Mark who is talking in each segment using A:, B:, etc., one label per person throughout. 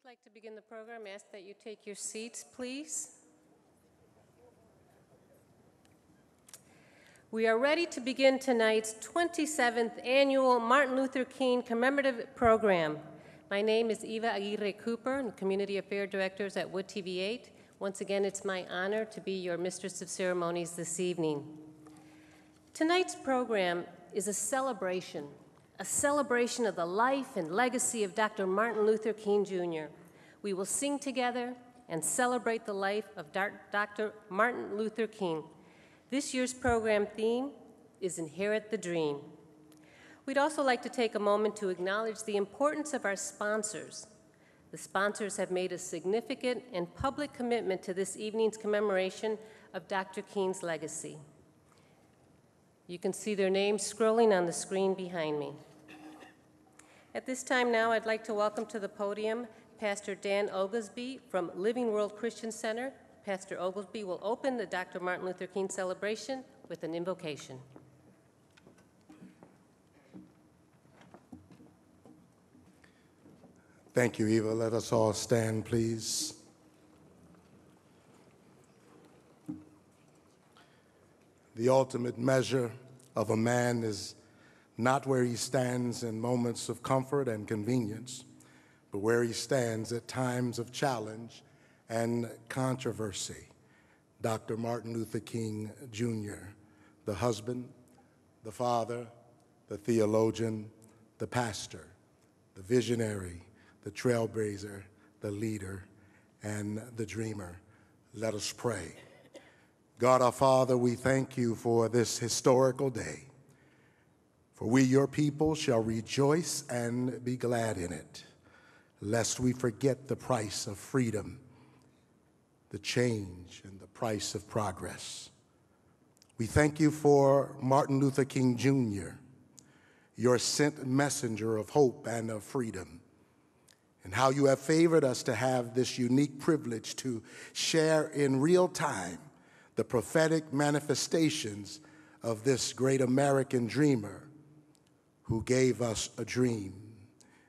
A: we'd like to begin the program, ask that you take your seats, please. We are ready to begin tonight's 27th annual Martin Luther King commemorative program. My name is Eva Aguirre Cooper, and Community Affairs Directors at Wood TV 8. Once again, it's my honor to be your Mistress of Ceremonies this evening. Tonight's program is a celebration of the life and legacy of Dr. Martin Luther King Jr. We will sing together and celebrate the life of Dr. Martin Luther King. This year's program theme is Inherit the Dream. We'd also like to take a moment to acknowledge the importance of our sponsors. The sponsors have made a significant and public commitment to this evening's commemoration of Dr. King's legacy. You can see their names scrolling on the screen behind me. At this time now, I'd like to welcome to the podium Pastor Dan Oglesby from Living World Christian Center. Pastor Oglesby will open the Dr. Martin Luther King celebration with an invocation.
B: Thank you, Eva. Let us all stand, please. The ultimate measure of a man is not where he stands in moments of comfort and convenience, but where he stands at times of challenge and controversy. Dr. Martin Luther King Jr., the husband, the father, the theologian, the pastor, the visionary, the trailblazer, the leader, and the dreamer. Let us pray. God our Father, we thank you for this historical day. For we, your people, shall rejoice and be glad in it, lest we forget the price of freedom, the change and the price of progress. We thank you for Martin Luther King Jr., your sent messenger of hope and of freedom, and how you have favored us to have this unique privilege to share in real time the prophetic manifestations of this great American dreamer who gave us a dream.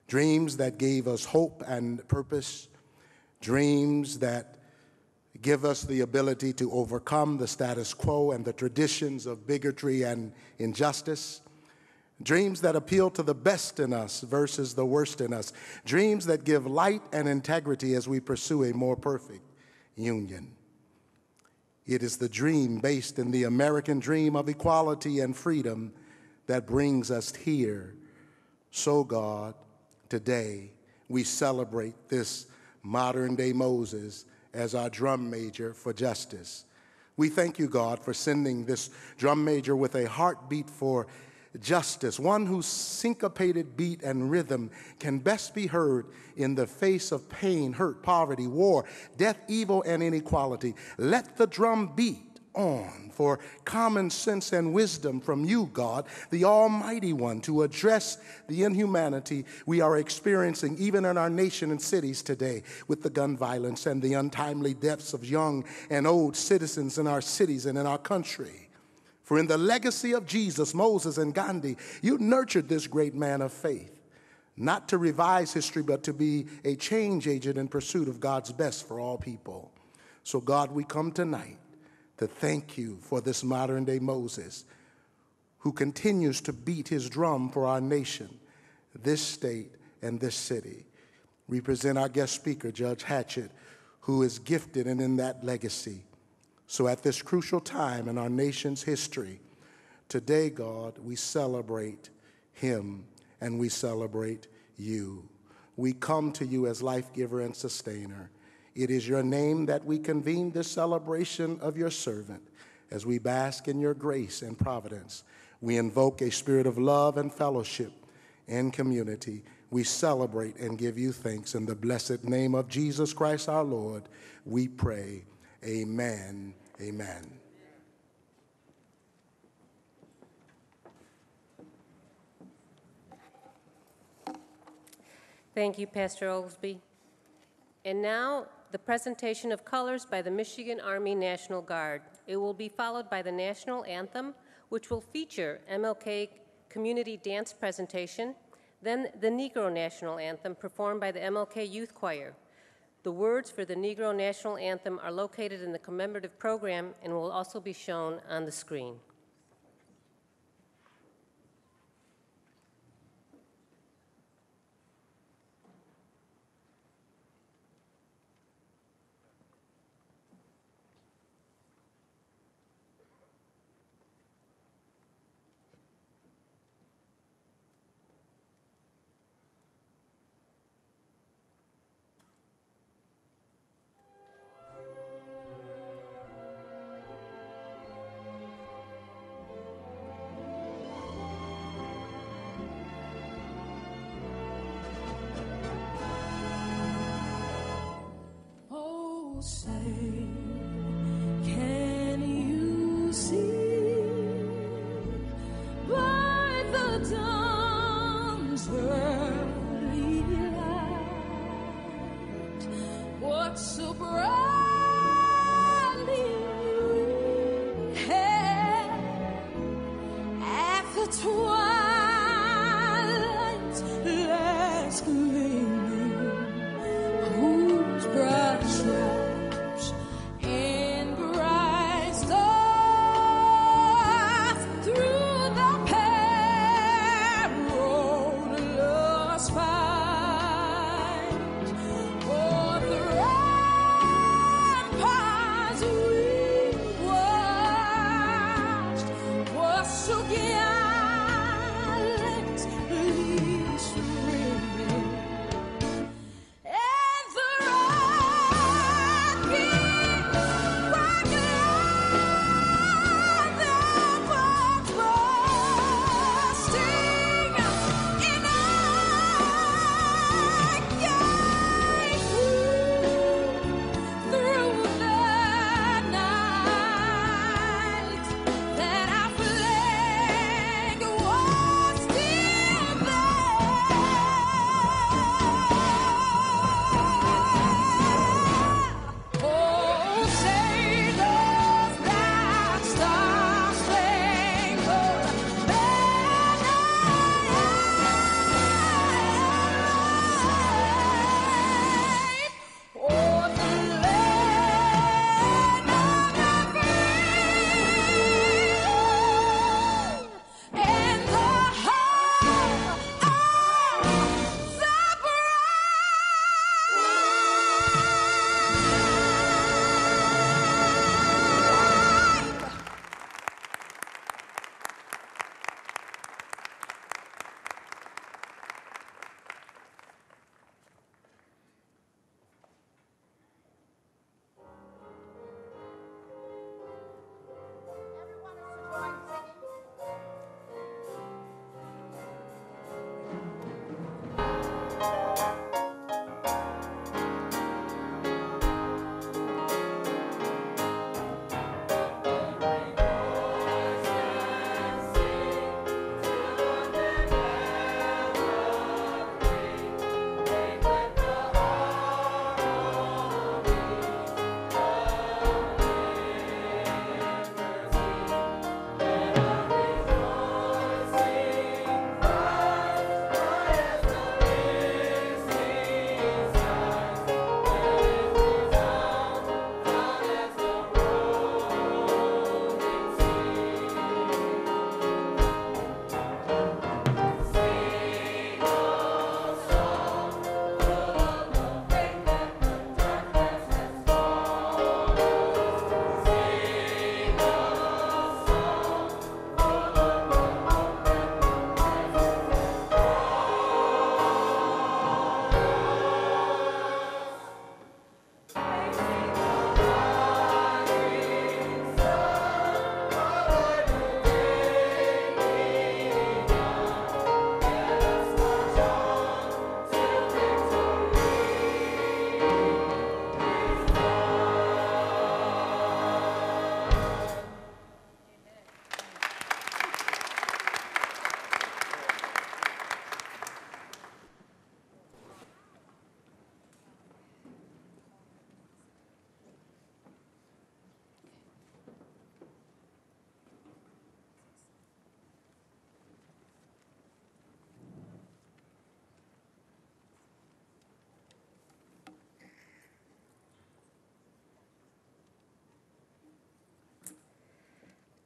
B: Dreams that gave us hope and purpose, dreams that give us the ability to overcome the status quo and the traditions of bigotry and injustice, dreams that appeal to the best in us versus the worst in us, dreams that give light and integrity as we pursue a more perfect union. It is the dream based in the American dream of equality and freedom that brings us here. So, God, today we celebrate this modern-day Moses as our drum major for justice. We thank you, God, for sending this drum major with a heartbeat for justice, one whose syncopated beat and rhythm can best be heard in the face of pain, hurt, poverty, war, death, evil, and inequality. Let the drum beat on for common sense and wisdom from you, God, the Almighty One, to address the inhumanity we are experiencing even in our nation and cities today with the gun violence and the untimely deaths of young and old citizens in our cities and in our country. For in the legacy of Jesus, Moses, and Gandhi, you nurtured this great man of faith, not to revise history, but to be a change agent in pursuit of God's best for all people. So, God, we come tonight to thank you for this modern-day Moses who continues to beat his drum for our nation, this state, and this city. We present our guest speaker, Judge Hatchett, who is gifted and in that legacy. So at this crucial time in our nation's history, today, God, we celebrate him and we celebrate you. We come to you as life giver and sustainer. It is your name that we convene this celebration of your servant as we bask in your grace and providence. We invoke a spirit of love and fellowship and community. We celebrate and give you thanks. In the blessed name of Jesus Christ our Lord, we pray. Amen. Amen.
A: Thank you, Pastor Oglesby. And now, the presentation of colors by the Michigan Army National Guard. It will be followed by the national anthem, which will feature MLK community dance presentation, then the Negro National Anthem performed by the MLK Youth Choir. The words for the Negro National Anthem are located in the commemorative program and will also be shown on the screen.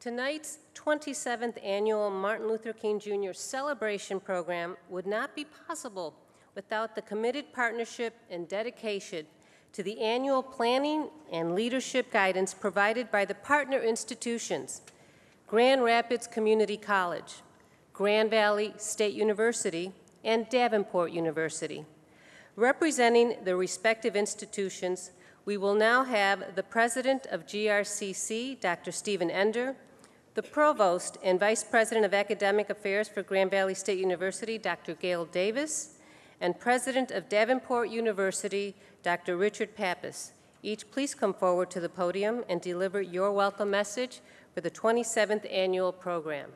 A: Tonight's 27th Annual Martin Luther King Jr. Celebration Program would not be possible without the committed partnership and dedication to the annual planning and leadership guidance provided by the partner institutions, Grand Rapids Community College, Grand Valley State University, and Davenport University. Representing the respective institutions, we will now have the President of GRCC, Dr. Stephen Ender, the Provost and Vice President of Academic Affairs for Grand Valley State University, Dr. Gail Davis, and President of Davenport University, Dr. Richard Pappas. Each please come forward to the podium and deliver your welcome message for the 27th annual program.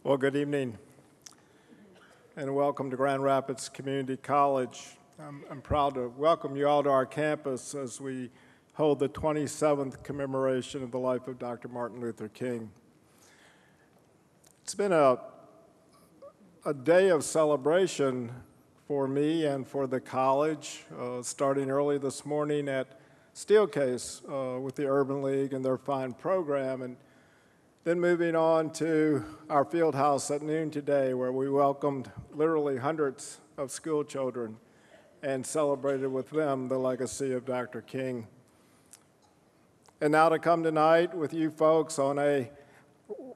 C: Well, good evening, and welcome to Grand Rapids Community College. I'm proud to welcome you all to our campus as we hold the 27th commemoration of the life of Dr. Martin Luther King. It's been a day of celebration for me and for the college, starting early this morning at Steelcase with the Urban League and their fine program, and then moving on to our field house at noon today, where we welcomed literally hundreds of school children and celebrated with them the legacy of Dr. King. And now to come tonight with you folks on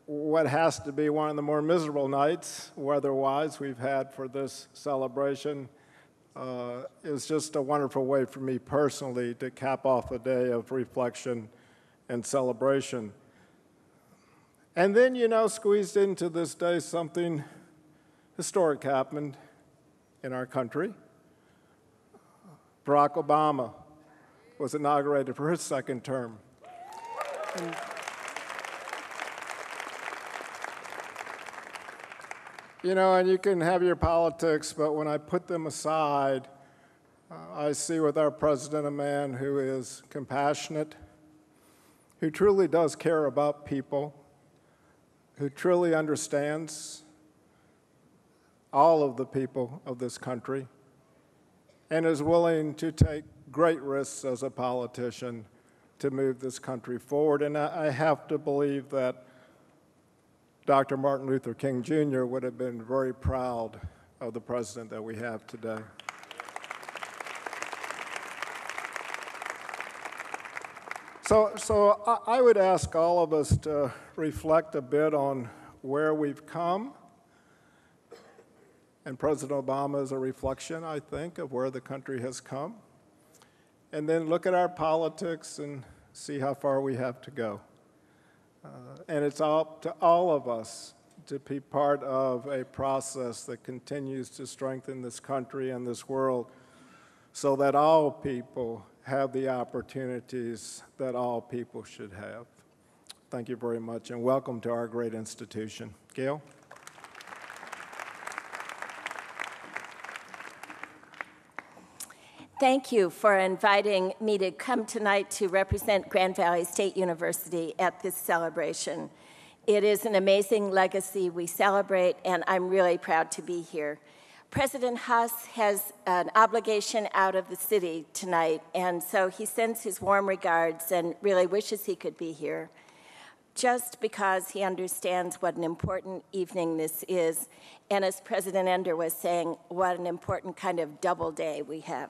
C: what has to be one of the more miserable nights, weather-wise, we've had for this celebration, is just a wonderful way for me personally to cap off a day of reflection and celebration. And then, you know, squeezed into this day, something historic happened in our country. Barack Obama was inaugurated for his second term. And you know, and you can have your politics, but when I put them aside, I see with our president a man who is compassionate, who truly does care about people, who truly understands all of the people of this country, and is willing to take great risks as a politician to move this country forward. And I have to believe that Dr. Martin Luther King Jr. would have been very proud of the president that we have today. So I would ask all of us to reflect a bit on where we've come. And President Obama is a reflection, I think, of where the country has come. And then look at our politics and see how far we have to go. And it's up to all of us to be part of a process that continues to strengthen this country and this world so that all people have the opportunities that all people should have. Thank you very much, and welcome to our great institution. Gail?
D: Thank you for inviting me to come tonight to represent Grand Valley State University at this celebration. It is an amazing legacy we celebrate, and I'm really proud to be here. President Haas has an obligation out of the city tonight, and so he sends his warm regards and really wishes he could be here, just because he understands what an important evening this is, and as President Ender was saying, what an important kind of double day we have.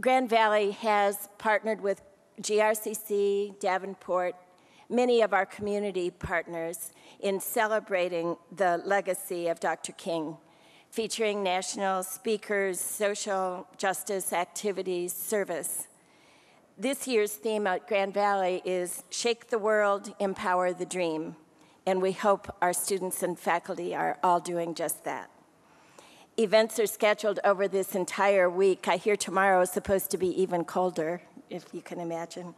D: Grand Valley has partnered with GRCC, Davenport, many of our community partners in celebrating the legacy of Dr. King, featuring national speakers, social justice activities, service. This year's theme at Grand Valley is Shake the World, Empower the Dream, and we hope our students and faculty are all doing just that. Events are scheduled over this entire week. I hear tomorrow is supposed to be even colder, if you can imagine.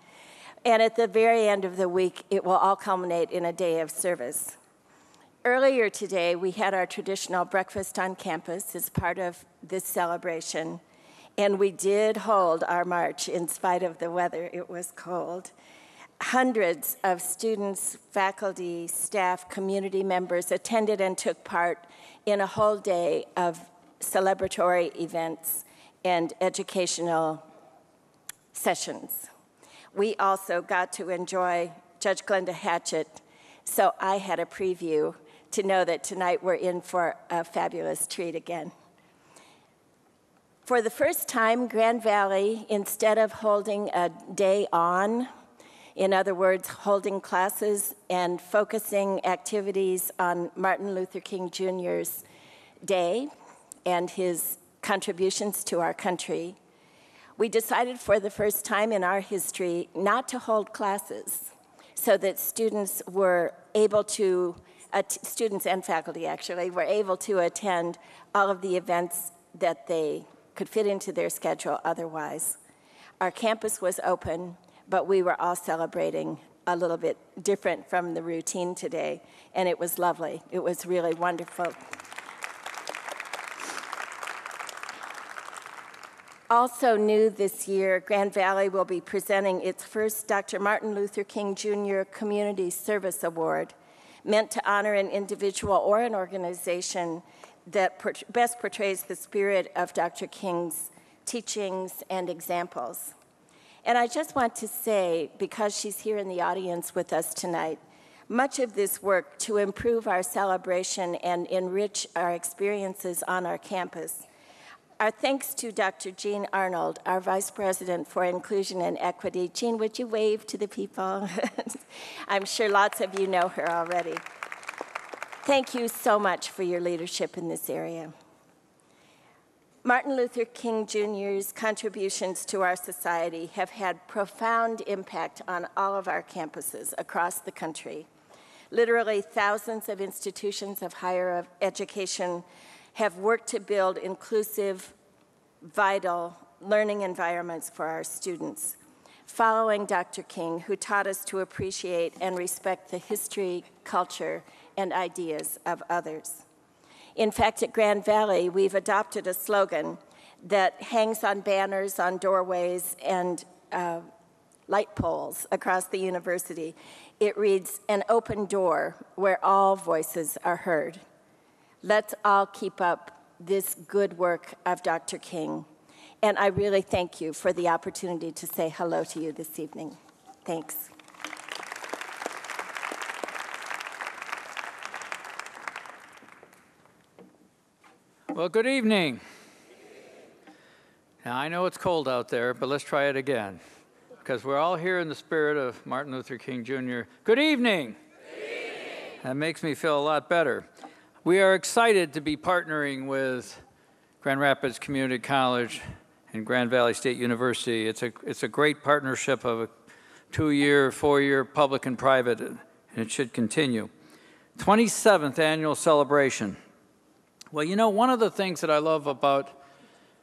D: And at the very end of the week, it will all culminate in a day of service. Earlier today, we had our traditional breakfast on campus as part of this celebration, and we did hold our march in spite of the weather. It was cold. Hundreds of students, faculty, staff, community members attended and took part in a whole day of celebratory events and educational sessions. We also got to enjoy Judge Glenda Hatchett, so I had a preview to know that tonight we're in for a fabulous treat again. For the first time, Grand Valley, instead of holding a day on, in other words, holding classes and focusing activities on Martin Luther King Jr.'s day and his contributions to our country, we decided for the first time in our history not to hold classes so that students were able to, students and faculty actually, were able to attend all of the events that they could fit into their schedule otherwise. Our campus was open, but we were all celebrating a little bit different from the routine today, and it was lovely. It was really wonderful. Also new this year, Grand Valley will be presenting its first Dr. Martin Luther King Jr. Community Service Award, meant to honor an individual or an organization that best portrays the spirit of Dr. King's teachings and examples. And I just want to say, because she's here in the audience with us tonight, much of this work to improve our celebration and enrich our experiences on our campus are thanks to Dr. Jean Arnold, our Vice President for Inclusion and Equity. Jean, would you wave to the people? I'm sure lots of you know her already. Thank you so much for your leadership in this area. Martin Luther King Jr.'s contributions to our society have had profound impact on all of our campuses across the country. Literally thousands of institutions of higher education have worked to build inclusive, vital learning environments for our students, following Dr. King, who taught us to appreciate and respect the history, culture, and ideas of others. In fact, at Grand Valley, we've adopted a slogan that hangs on banners, on doorways, and light poles across the university. It reads, "An open door where all voices are heard." Let's all keep up this good work of Dr. King. And I really thank you for the opportunity to say hello to you this evening. Thanks.
E: Well, good evening. Now, I know it's cold out there, but let's try it again, because we're all here in the spirit of Martin Luther King Jr. Good evening. Good evening. That makes me feel a lot better. We are excited to be partnering with Grand Rapids Community College and Grand Valley State University. It's a great partnership of a 2-year, 4-year public and private, and it should continue. 27th annual celebration. Well, you know, one of the things that I love about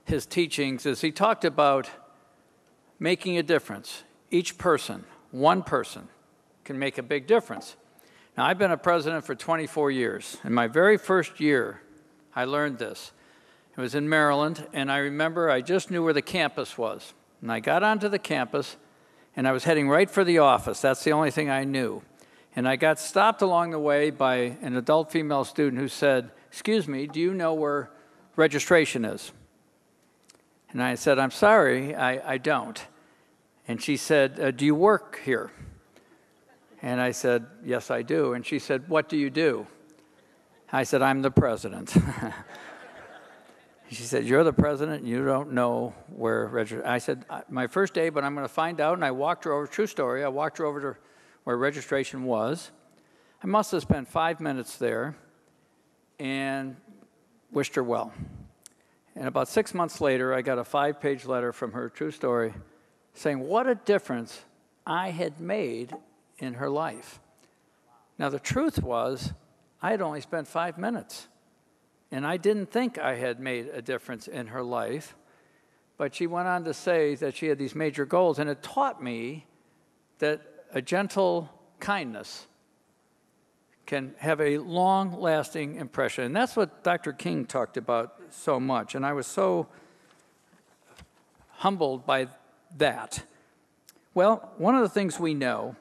E: his teachings is he talked about making a difference. Each person, one person, can make a big difference. Now, I've been a president for 24 years. In my very first year, I learned this. It was in Maryland, and I remember I just knew where the campus was. And I got onto the campus, and I was heading right for the office. That's the only thing I knew. And I got stopped along the way by an adult female student who said, "Excuse me, do you know where registration is?" And I said, "I'm sorry, I don't." And she said, "Do you work here?" And I said, "Yes, I do." And she said, "What do you do?" I said, "I'm the president." She said, "You're the president, and you don't know where registration." I said, "My first day, but I'm going to find out." And I walked her over, true story, I walked her over to where registration was. I must have spent 5 minutes there and wished her well. And about 6 months later, I got a 5-page letter from her, true story, saying what a difference I had made in her life. Now, the truth was, I had only spent 5 minutes, and I didn't think I had made a difference in her life, but she went on to say that she had these major goals, and it taught me that a gentle kindness can have a long-lasting impression. And that's what Dr. King talked about so much, and I was so humbled by that. Well, one of the things we know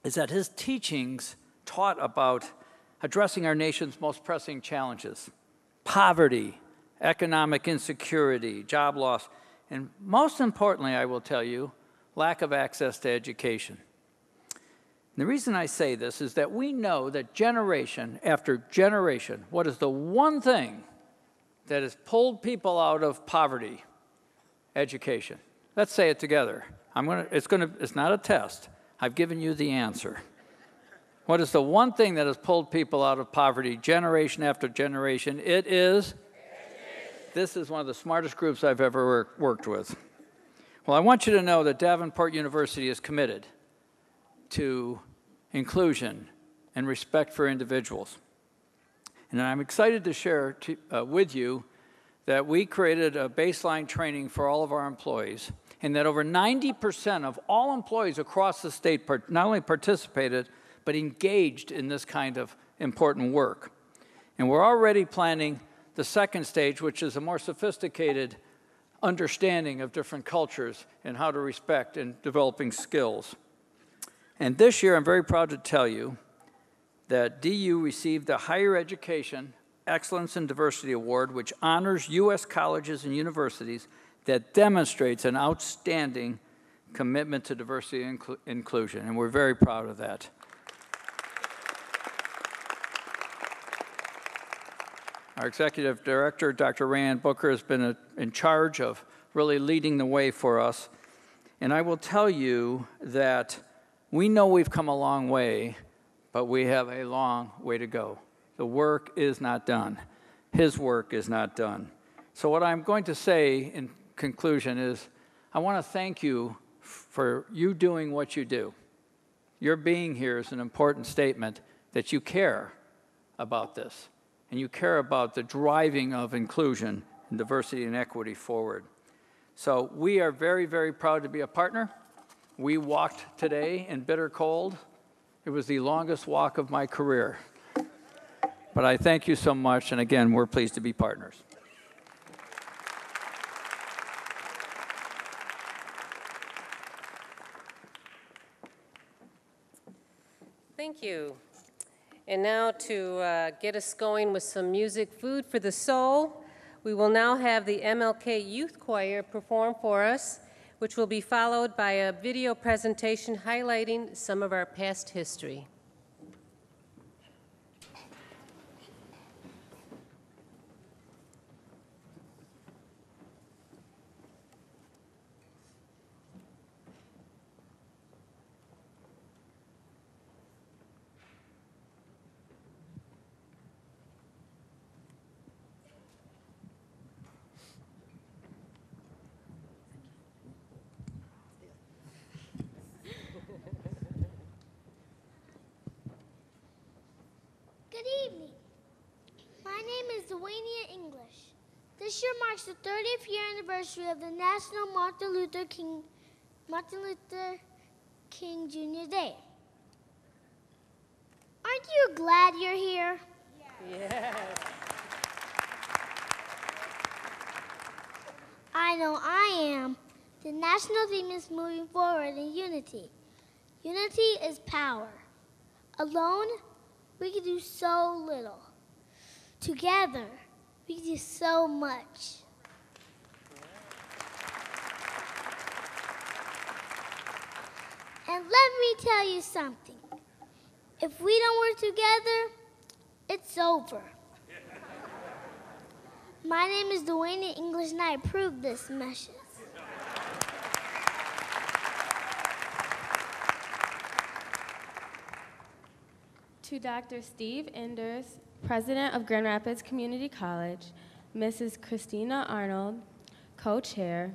E: is that his teachings taught about addressing our nation's most pressing challenges: poverty, economic insecurity, job loss, and most importantly, I will tell you, lack of access to education. And the reason I say this is that we know that generation after generation, what is the one thing that has pulled people out of poverty? Education. Let's say it together. It's not a test. I've given you the answer. What is the one thing that has pulled people out of poverty generation after generation? It is education. This is one of the smartest groups I've ever worked with. Well, I want you to know that Davenport University is committed to inclusion and respect for individuals. And I'm excited to share with you that we created a baseline training for all of our employees, and that over 90% of all employees across the state not only participated, but engaged in this kind of important work. And we're already planning the second stage, which is a more sophisticated understanding of different cultures and how to respect and developing skills. And this year, I'm very proud to tell you that DU received the Higher Education Excellence in Diversity Award, which honors U.S. colleges and universities that demonstrates an outstanding commitment to diversity and inclusion, and we're very proud of that. Our executive director, Dr. Rayanne Booker, has been in charge of really leading the way for us, and I will tell you that we know we've come a long way, but we have a long way to go. The work is not done. His work is not done. So what I'm going to say in conclusion is, I want to thank you for you doing what you do. Your being here is an important statement that you care about this, and you care about the driving of inclusion and diversity and equity forward. So we are very, very proud to be a partner. We walked today in bitter cold. It was the longest walk of my career. But I thank you so much, and again, we're pleased to be partners.
A: Thank you. And now to get us going with some music, Food for the Soul, we will now have the MLK Youth Choir perform for us, which will be followed by a video presentation highlighting some of our past history.
F: Good evening. My name is Dwaynia English. This year marks the 30th year anniversary of the National Martin Luther King Jr. Day. Aren't you glad you're here?
A: Yes.
F: I know I am. The national theme is moving forward in unity. Unity is power. Alone, we can do so little. Together, we can do so much. And let me tell you something. If we don't work together, it's over. My name is Dwaynia English, and I approve this message.
G: To Dr. Steve Enders, President of Grand Rapids Community College, Mrs. Christina Arnold, Co-Chair,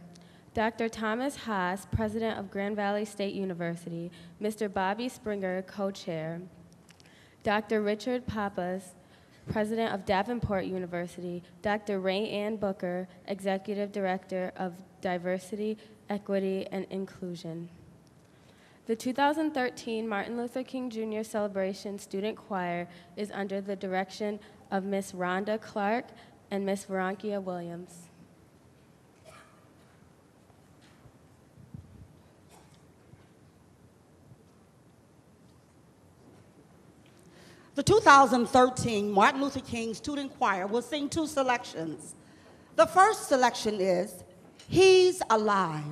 G: Dr. Thomas Haas, President of Grand Valley State University, Mr. Bobby Springer, Co-Chair, Dr. Richard Pappas, President of Davenport University, Dr. Rayanne Booker, Executive Director of Diversity, Equity, and Inclusion. The 2013 Martin Luther King Jr. Celebration Student Choir is under the direction of Miss Rhonda Clark and Miss Veronica Williams.
H: The 2013 Martin Luther King Student Choir will sing two selections. The first selection is He's Alive.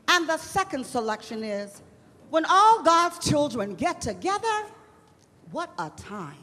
H: And the second selection is When All God's Children Get Together, What a Time.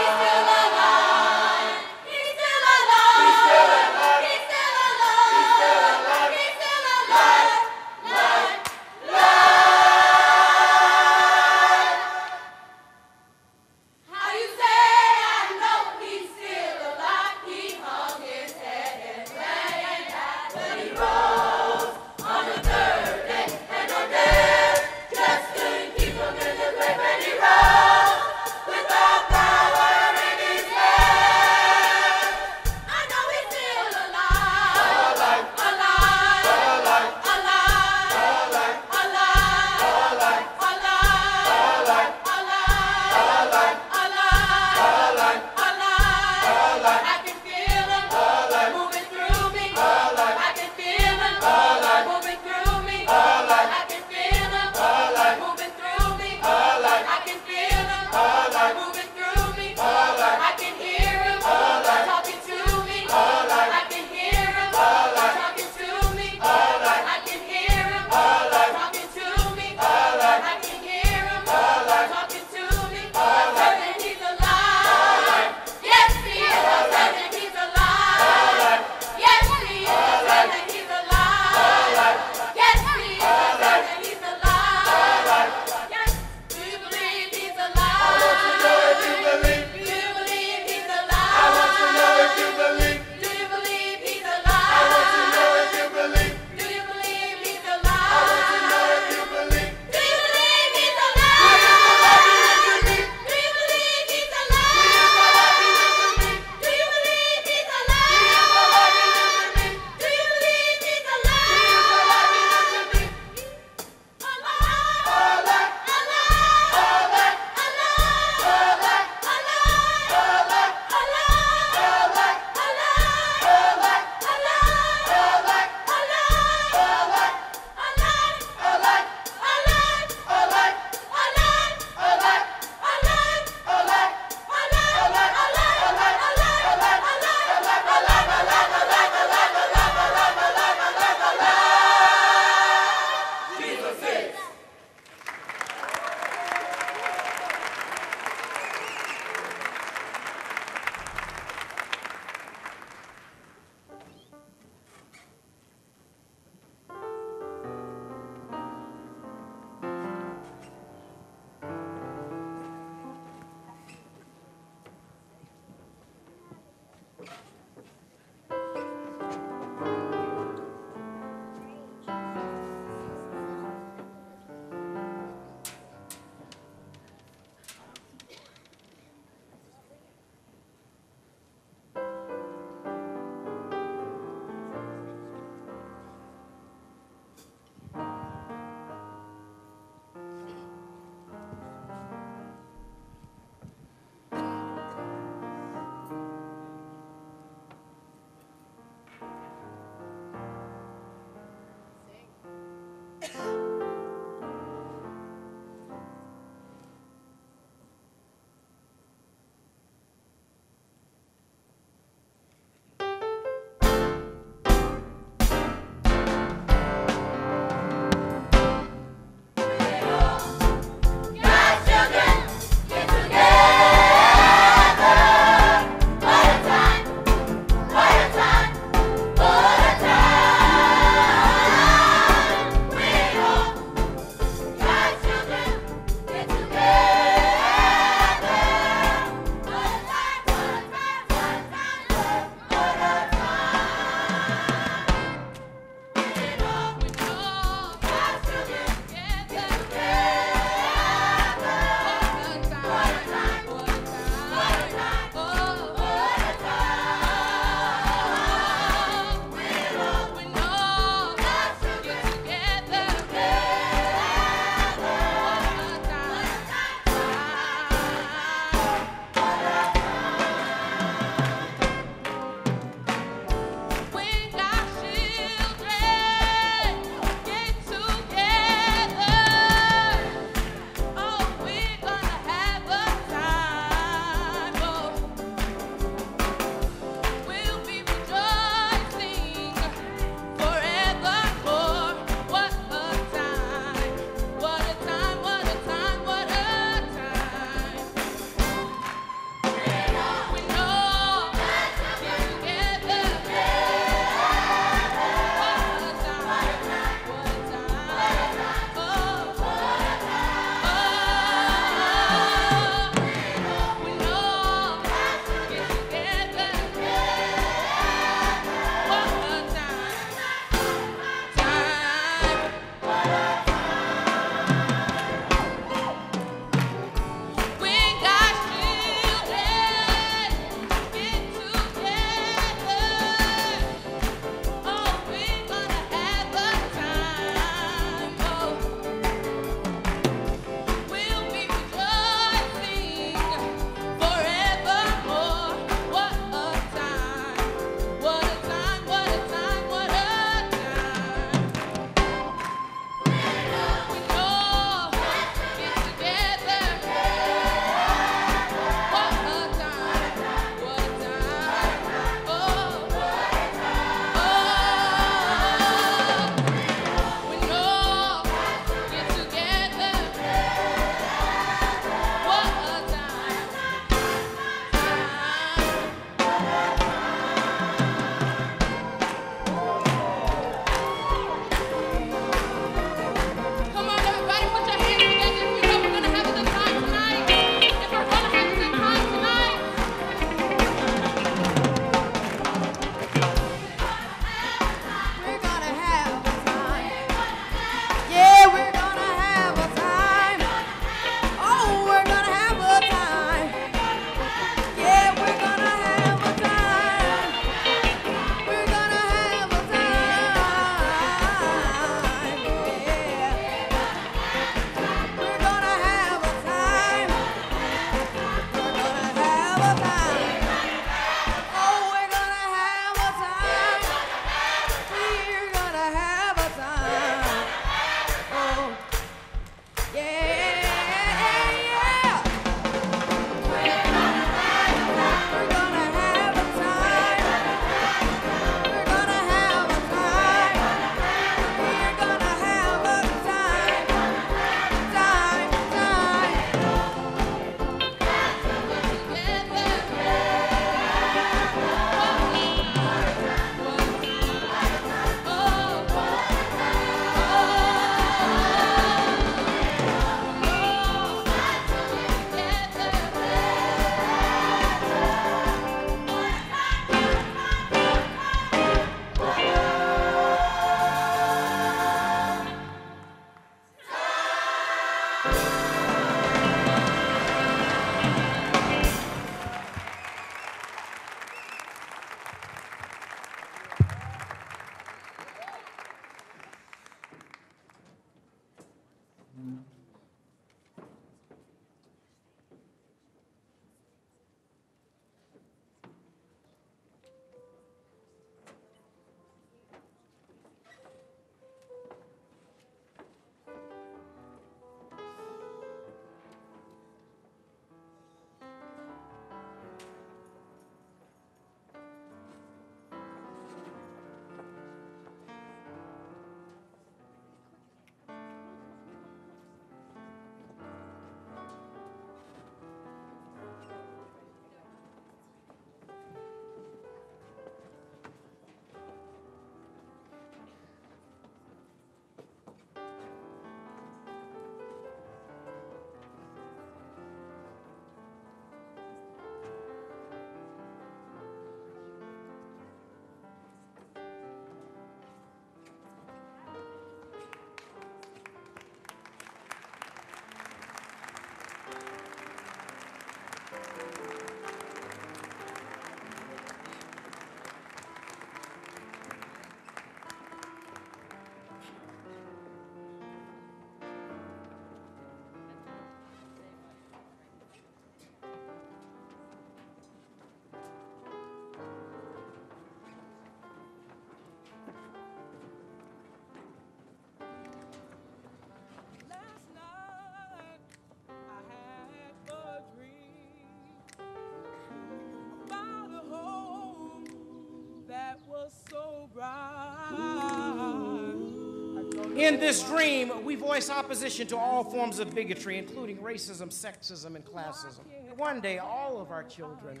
I: In this dream, we voice opposition to all forms of bigotry, including racism, sexism, and classism. One day, all of our children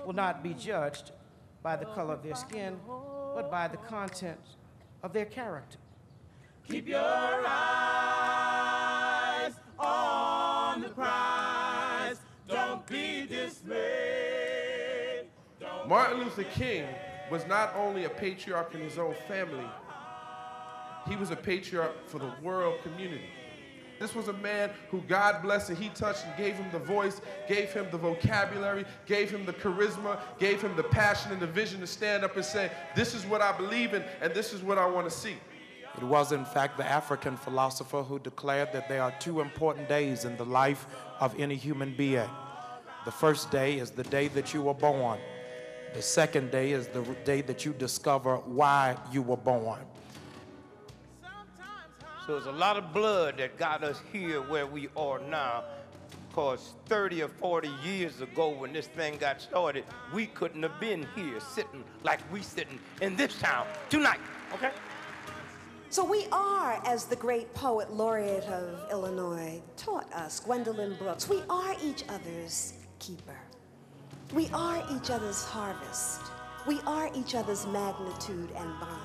I: will not be judged by the color of their skin, but by the content of their character.
J: Keep your eyes on the prize. Don't be dismayed.
K: Martin Luther King was not only a patriarch in his own family, he was a patriarch for the world community. This was a man who God blessed and he touched and gave him the voice, gave him the vocabulary, gave him the charisma, gave him the passion and the vision to stand up and say, this is what I believe in and this is what I want to see.
L: It was, in fact, the African philosopher who declared that there are two important days in the life of any human being. The first day is the day that you were born. The second day is the day that you discover why you were born.
M: So there's a lot of blood that got us here where we are now. Because 30 or 40 years ago when this thing got started, we couldn't have been here sitting like we sitting in this town tonight, okay?
N: So we are, as the great poet laureate of Illinois taught us, Gwendolyn Brooks, we are each other's keeper. We are each other's harvest. We are each other's magnitude and bond.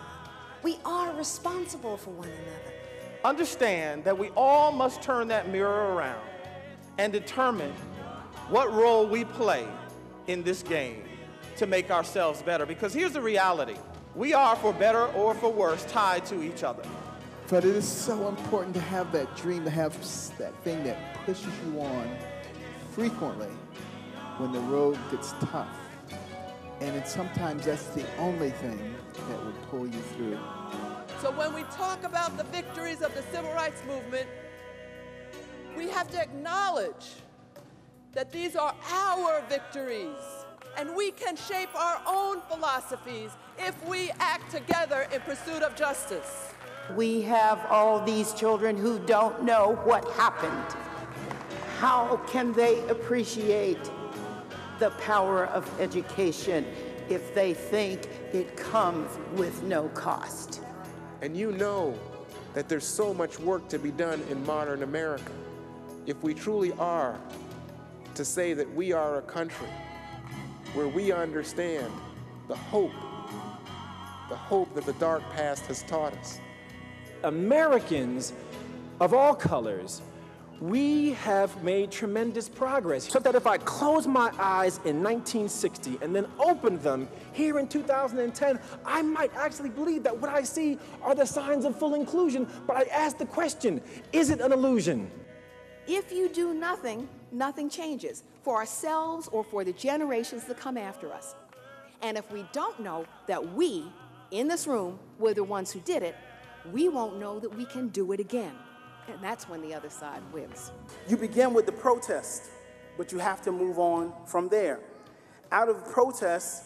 N: We are responsible for one another.
O: Understand that we all must turn that mirror around and determine what role we play in this game to make ourselves better. Because here's the reality. We are, for better or for worse, tied to each other.
P: But it is so important to have that dream, to have that thing that pushes you on frequently when the road gets tough. And sometimes that's the only thing that will pull you through.
Q: So when we talk about the victories of the civil rights movement, we have to acknowledge that these are our victories, and we can shape our own philosophies if we act together in pursuit of justice.
R: We have all these children who don't know what happened. How can they appreciate the power of education if they think it comes with no cost?
S: And you know that there's so much work to be done in modern America. If we truly are to say that we are a country where we understand the hope that the dark past has taught us.
T: Americans of all colors, we have made tremendous progress. So that if I close my eyes in 1960 and then open them here in 2010, I might actually believe that what I see are the signs of full inclusion, but I ask the question, is it an illusion?
U: If you do nothing, nothing changes for ourselves or for the generations that come after us. And if we don't know that we, in this room, were the ones who did it, we won't know that we can do it again. And that's when the other side wins.
B: You begin with the protest, but you have to move on from there. Out of protest,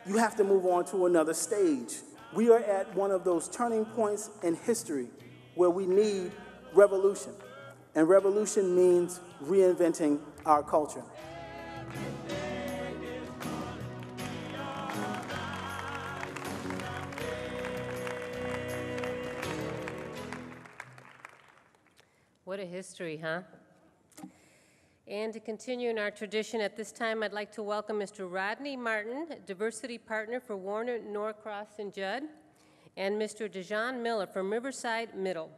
B: you have to move on to another stage. We are at one of those turning points in history where we need revolution. And revolution means reinventing our culture.
A: What a history, huh? And to continue in our tradition, at this time, I'd like to welcome Mr. Rodney Martin, Diversity Partner for Warner, Norcross, and Judd, and Mr. Dejan Miller from Riverside Middle.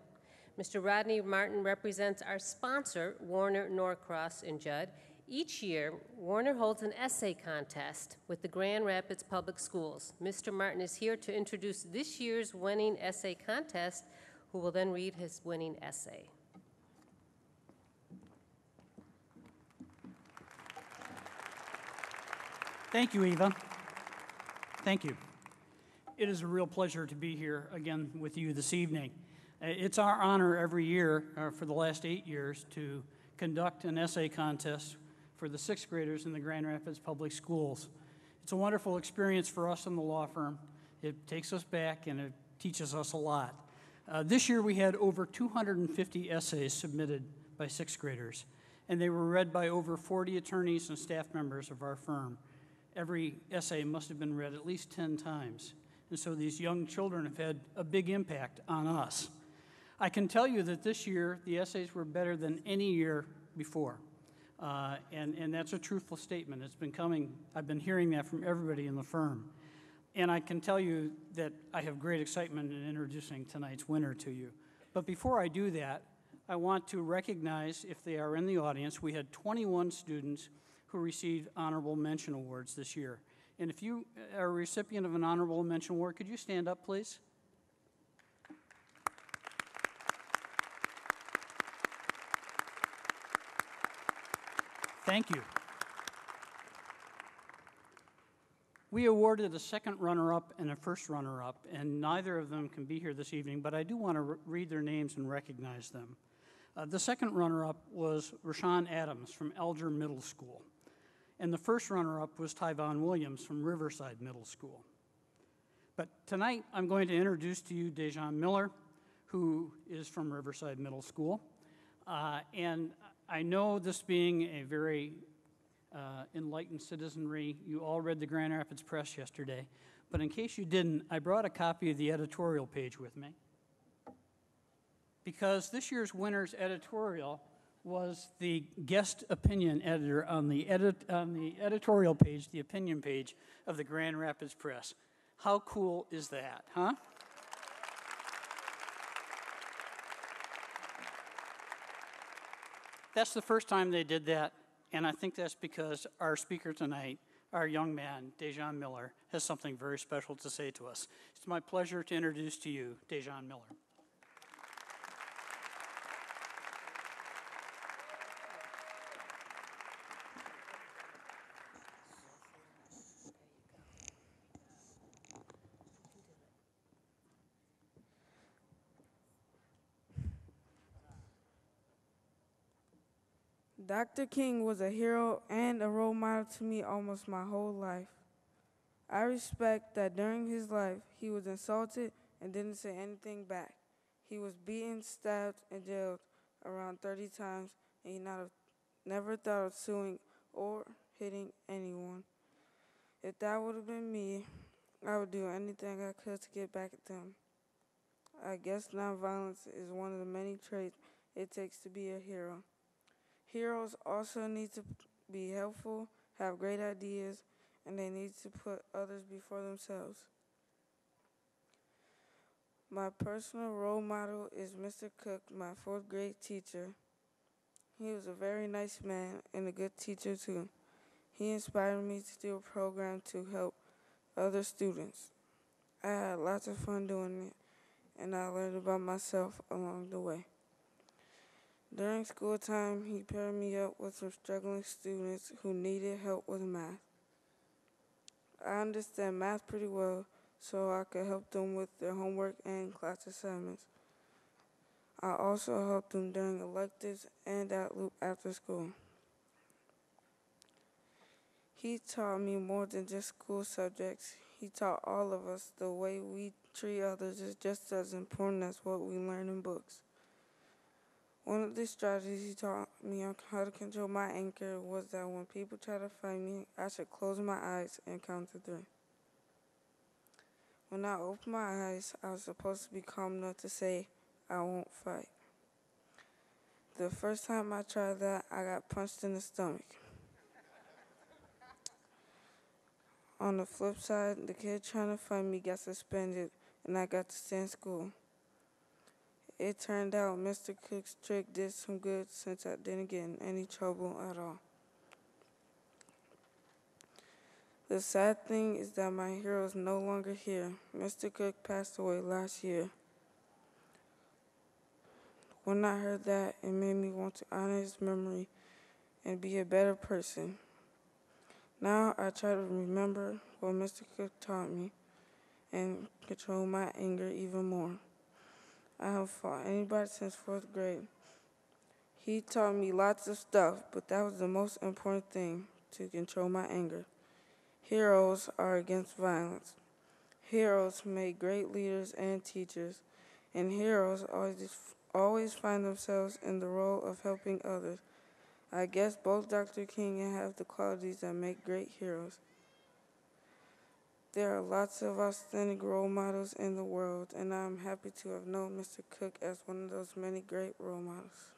A: Mr. Rodney Martin represents our sponsor, Warner, Norcross, and Judd. Each year, Warner holds an essay contest with the Grand Rapids Public Schools. Mr. Martin is here to introduce this year's winning essay contest, who will then read his winning essay.
V: Thank you, Eva. Thank you. It is a real pleasure to be here again with you this evening. It's our honor every year for the last 8 years to conduct an essay contest for the 6th graders in the Grand Rapids Public Schools. It's a wonderful experience for us in the law firm. It takes us back and it teaches us a lot. This year we had over 250 essays submitted by 6th graders, and they were read by over 40 attorneys and staff members of our firm. Every essay must have been read at least 10 times. And so these young children have had a big impact on us. I can tell you that this year, the essays were better than any year before. And that's a truthful statement. It's been coming, I've been hearing that from everybody in the firm. And I can tell you that I have great excitement in introducing tonight's winner to you. But before I do that, I want to recognize, if they are in the audience, we had 21 students who received honorable mention awards this year. And if you are a recipient of an honorable mention award, could you stand up, please? Thank you. We awarded a second runner-up and a first runner-up, and neither of them can be here this evening, but I do want to read their names and recognize them. The second runner-up was Rashawn Adams from Alger Middle School. And the first runner-up was Tyvon Williams from Riverside Middle School. But tonight, I'm going to introduce to you Dejan Miller, who is from Riverside Middle School. And I know, this being a very enlightened citizenry, you all read the Grand Rapids Press yesterday. But in case you didn't, I brought a copy of the editorial page with me. Because this year's winner's editorial was the guest opinion editor on the editorial page, the opinion page of the Grand Rapids Press. How cool is that, huh? That's the first time they did that, and I think that's because our speaker tonight, our young man, Dejan Miller, has something very special to say to us. It's my pleasure to introduce to you Dejan Miller.
W: Dr. King was a hero and a role model to me almost my whole life. I respect that during his life, he was insulted and didn't say anything back. He was beaten, stabbed, and jailed around 30 times, and he never thought of suing or hitting anyone. If that would have been me, I would do anything I could to get back at them. I guess nonviolence is one of the many traits it takes to be a hero. Heroes also need to be helpful, have great ideas, and they need to put others before themselves. My personal role model is Mr. Cook, my 4th grade teacher. He was a very nice man and a good teacher too. He inspired me to do a program to help other students. I had lots of fun doing it, and I learned about myself along the way. During school time, he paired me up with some struggling students who needed help with math. I understand math pretty well, so I could help them with their homework and class assignments. I also helped him during electives and at Loop after school. He taught me more than just school subjects. He taught all of us the way we treat others is just as important as what we learn in books. One of the strategies he taught me on how to control my anger was that when people try to fight me, I should close my eyes and count to 3. When I opened my eyes, I was supposed to be calm enough to say, I won't fight. The first time I tried that, I got punched in the stomach. On the flip side, the kid trying to fight me got suspended, and I got to stay in school. It turned out Mr. Cook's trick did some good since I didn't get in any trouble at all. The sad thing is that my hero is no longer here. Mr. Cook passed away last year. When I heard that, it made me want to honor his memory and be a better person. Now I try to remember what Mr. Cook taught me and control my anger even more. I have fought anybody since 4th grade. He taught me lots of stuff, but that was the most important thing, to control my anger. Heroes are against violence. Heroes make great leaders and teachers, and heroes always find themselves in the role of helping others. I guess both Dr. King have the qualities that make great heroes. There are lots of outstanding role models in the world, and I'm happy to have known Mr. Cook as one of those many great role models.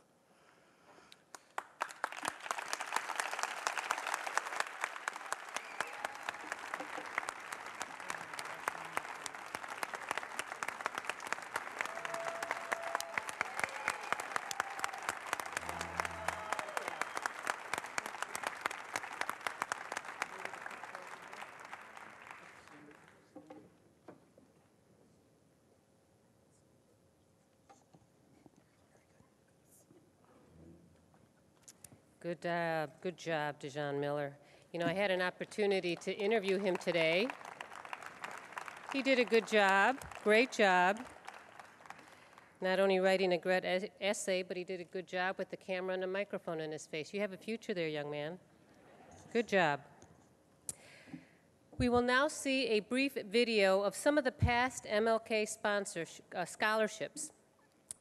A: Good job, Dejon Miller. You know, I had an opportunity to interview him today. He did a good job, great job. Not only writing a great essay, but he did a good job with the camera and the microphone in his face. You have a future there, young man. Good job. We will now see a brief video of some of the past MLK scholarships.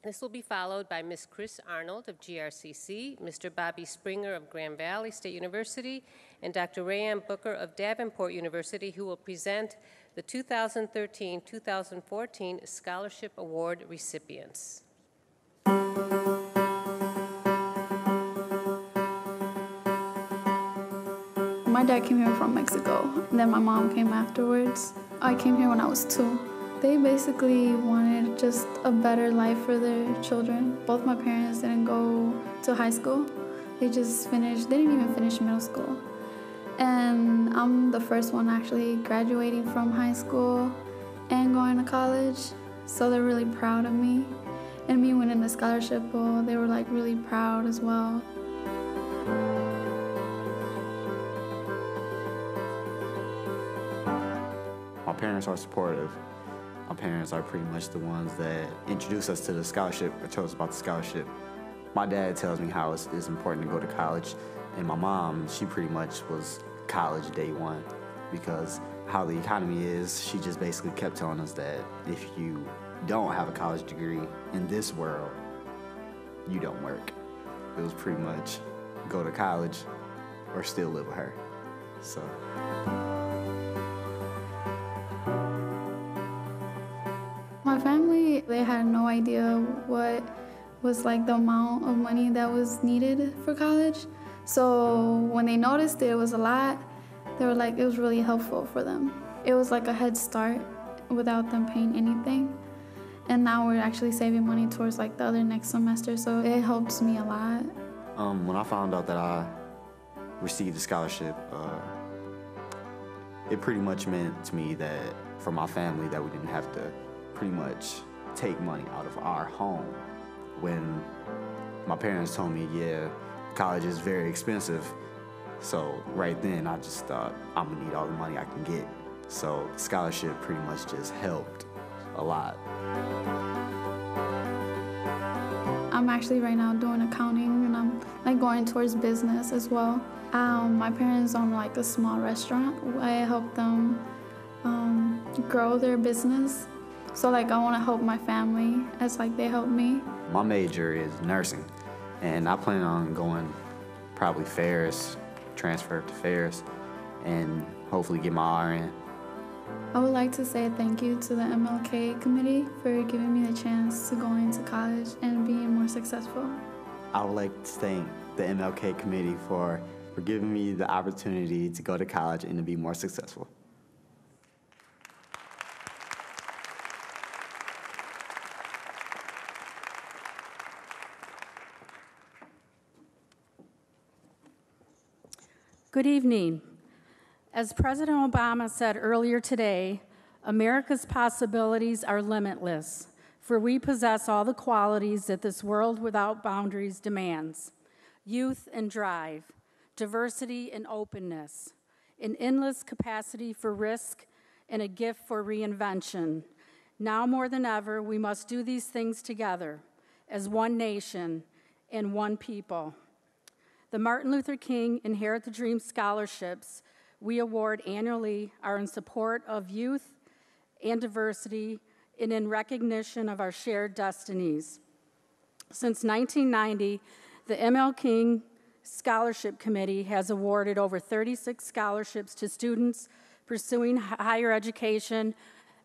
A: This will be followed by Ms. Chris Arnold of GRCC, Mr. Bobby Springer of Grand Valley State University, and Dr. Rayanne Booker of Davenport University, who will present the 2013-2014 Scholarship Award recipients.
C: My dad came here from Mexico, and then my mom came afterwards. I came here when I was 2. They basically wanted just a better life for their children. Both my parents didn't go to high school. They didn't even finish middle school. And I'm the first one actually graduating from high school and going to college. So they're really proud of me. And me winning the scholarship, well, they were like really proud as well.
D: My parents are supportive. My parents are pretty much the ones that introduced us to the scholarship or told us about the scholarship. My dad tells me how it's important to go to college, and my mom, she pretty much was college day one, because how the economy is, she just basically kept telling us that if you don't have a college degree in this world, you don't work. It was pretty much go to college or still live with her. So.
C: My family, they had no idea what was like the amount of money that was needed for college. So when they noticed it was a lot, they were like, it was really helpful for them. It was like a head start without them paying anything. And now we're actually saving money towards like the other next semester, so it helps me a lot.
D: When I found out that I received a scholarship, it pretty much meant to me that for my family that we didn't have to pretty much take money out of our home. When my parents told me, yeah, college is very expensive, so right then I just thought, I'm gonna need all the money I can get. So scholarship pretty much just helped a lot.
C: I'm actually right now doing accounting, and I'm like going towards business as well. My parents own like a small restaurant. I help them grow their business. So like I want to help my family as like they help me.
D: My major is nursing, and I plan on going probably Ferris, transfer to Ferris, and hopefully get my RN.
C: I would like to say thank you to the MLK committee for giving me the chance to go into college and being more successful.
D: I would like to thank the MLK committee for giving me the opportunity to go to college and to be more successful.
E: Good evening. As President Obama said earlier today, America's possibilities are limitless, for we possess all the qualities that this world without boundaries demands: youth and drive, diversity and openness, an endless capacity for risk, and a gift for reinvention. Now more than ever, we must do these things together as one nation and one people. The Martin Luther King Inherit the Dream scholarships we award annually are in support of youth and diversity and in recognition of our shared destinies. Since 1990, the ML King Scholarship Committee has awarded over 36 scholarships to students pursuing higher education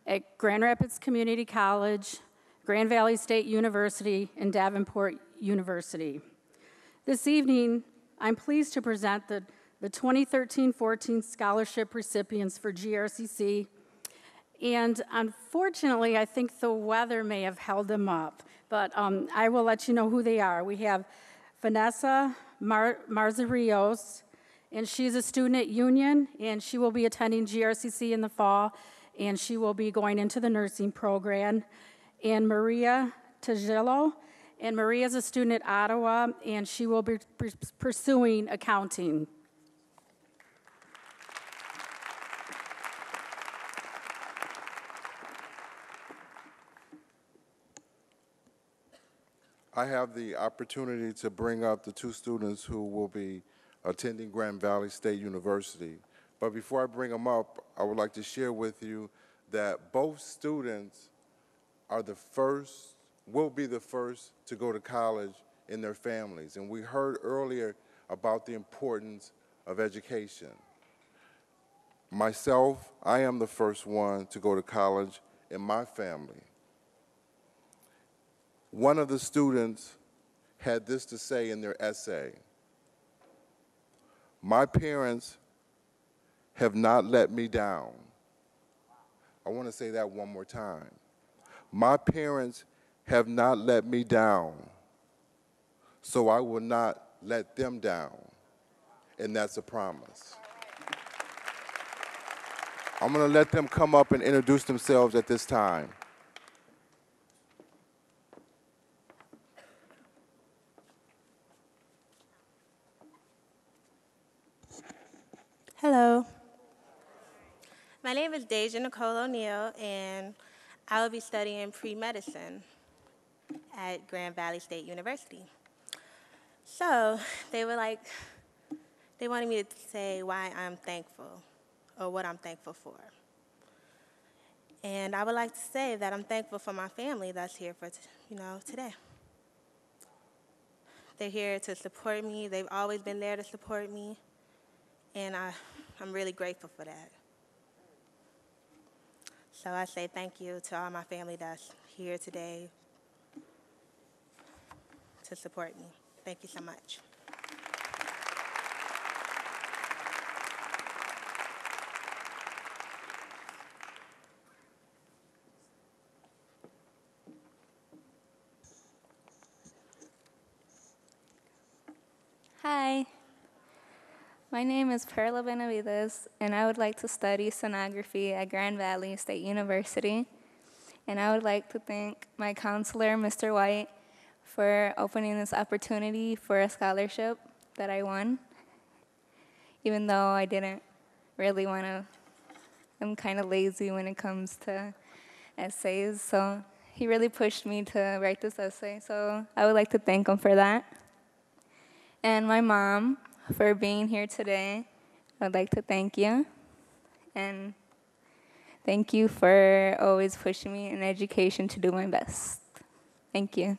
E: at Grand Rapids Community College, Grand Valley State University, and Davenport University. This evening, I'm pleased to present the 2013-14 scholarship recipients for GRCC, and unfortunately, I think the weather may have held them up, but I will let you know who they are. We have Vanessa Marzarios, and she's a student at Union, and she will be attending GRCC in the fall, and she will be going into the nursing program. And Maria Tagello, and Maria is a student at Ottawa, and she will be pursuing accounting.
F: I have the opportunity to bring up the two students who will be attending Grand Valley State University. But before I bring them up, I would like to share with you that both students are will be the first to go to college in their families. And we heard earlier about the importance of education. Myself, I am the first one to go to college in my family. One of the students had this to say in their essay: "My parents have not let me down." I want to say that one more time. My parents have not let me down, so I will not let them down. And that's a promise. I'm going to let them come up and introduce themselves at this time.
G: Hello. My name is Deja Nicole O'Neill, and I will be studying pre-medicine at Grand Valley State University. So they wanted me to say why I'm thankful, or what I'm thankful for. And I would like to say that I'm thankful for my family that's here for, today. They're here to support me. They've always been there to support me. And I'm really grateful for that. So I say thank you to all my family that's here today to support me. Thank you so much.
X: Hi. My name is Perla Benavides, and I would like to study sonography at Grand Valley State University. And I would like to thank my counselor, Mr. White, for opening this opportunity for a scholarship that I won, even though I didn't really want to. I'm kind of lazy when it comes to essays, so He really pushed me to write this essay, so I would like to thank him for that. And my mom for being here today. I'd like to thank you. And thank you for always pushing me in education to do my best. Thank you.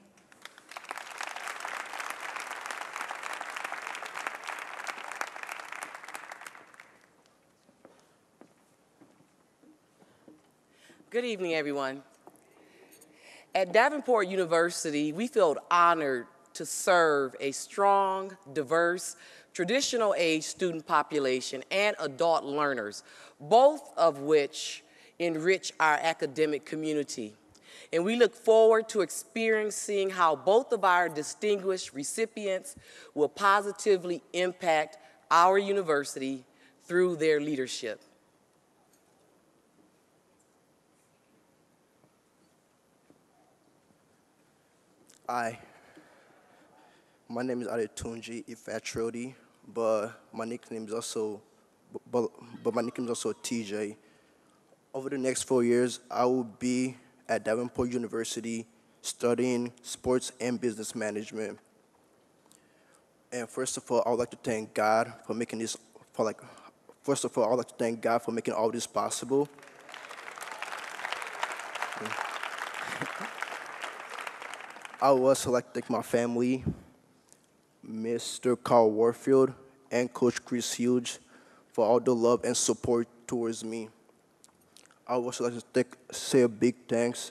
H: Good evening, everyone. At Davenport University, we feel honored to serve a strong, diverse, traditional age student population and adult learners, both of which enrich our academic community. And we look forward to experiencing how both of our distinguished recipients will positively impact our university through their leadership.
I: Hi, my name is Adetunji Ifatrodi, but my nickname is also TJ. Over the next 4 years, I will be at Davenport University studying sports and business management. And first of all, I would like to thank God for making this. First of all, I would like to thank God for making all this possible. I would also like to thank my family, Mr. Carl Warfield and Coach Chris Hughes, for all the love and support towards me. I would also like to say a big thanks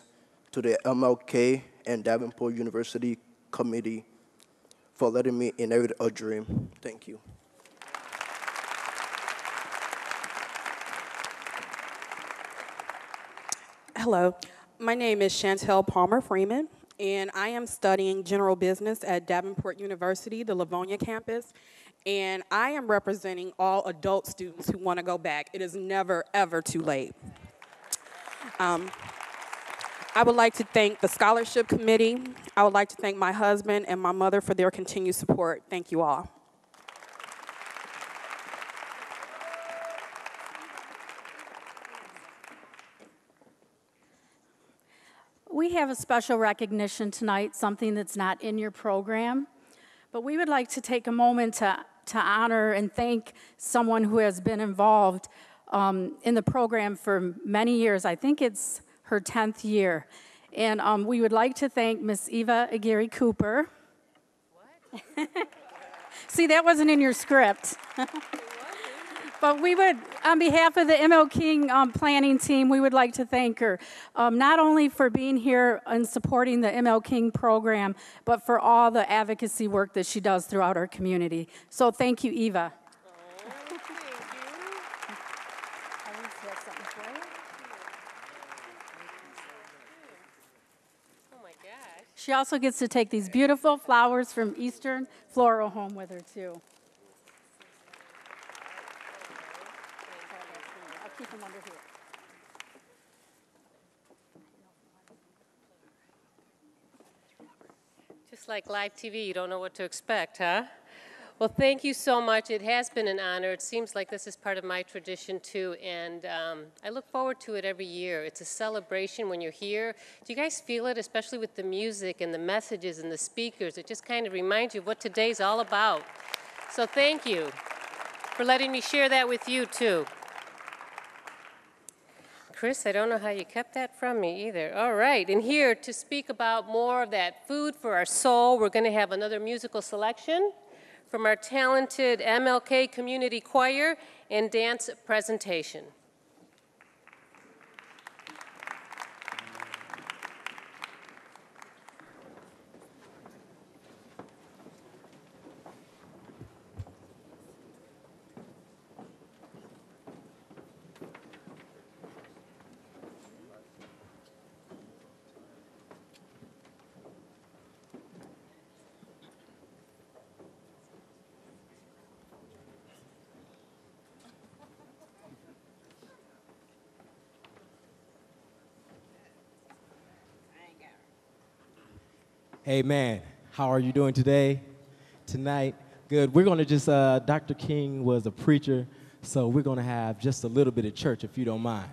I: to the MLK and Davenport University committee for letting me inherit a dream. Thank you.
J: Hello, my name is Chantel Palmer Freeman, and I am studying general business at Davenport University, the Livonia campus, and I am representing all adult students who want to go back. It is never, ever too late. I would like to thank the scholarship committee. I would like to thank my husband and my mother for their continued support. Thank you all.
E: We have a special recognition tonight, something that's not in your program, but we would like to take a moment to honor and thank someone who has been involved in the program for many years. I think it's her 10th year. And we would like to thank Miss Eva Aguirre Cooper. What? See, that wasn't in your script. But we would, on behalf of the ML King planning team, we would like to thank her, not only for being here and supporting the ML King program, but for all the advocacy work that she does throughout our community. So thank you, Eva. She also gets to take these beautiful flowers from Eastern Floral home with her, too. I'll keep them under here.
A: Just like live TV, you don't know what to expect, huh? Well, thank you so much. It has been an honor. It seems like this is part of my tradition, too, and I look forward to it every year. It's a celebration when you're here. Do you guys feel it, especially with the music and the messages and the speakers? It just kind of reminds you of what today's all about. So thank you for letting me share that with you, too. Chris, I don't know how you kept that from me either. All right, and here to speak about more of that food for our soul, we're going to have another musical selection from our talented MLK Community Choir and dance presentation.
K: Hey man, how are you doing today? Tonight? Good. We're going to just, Dr. King was a preacher, so we're going to have just a little bit of church if you don't mind.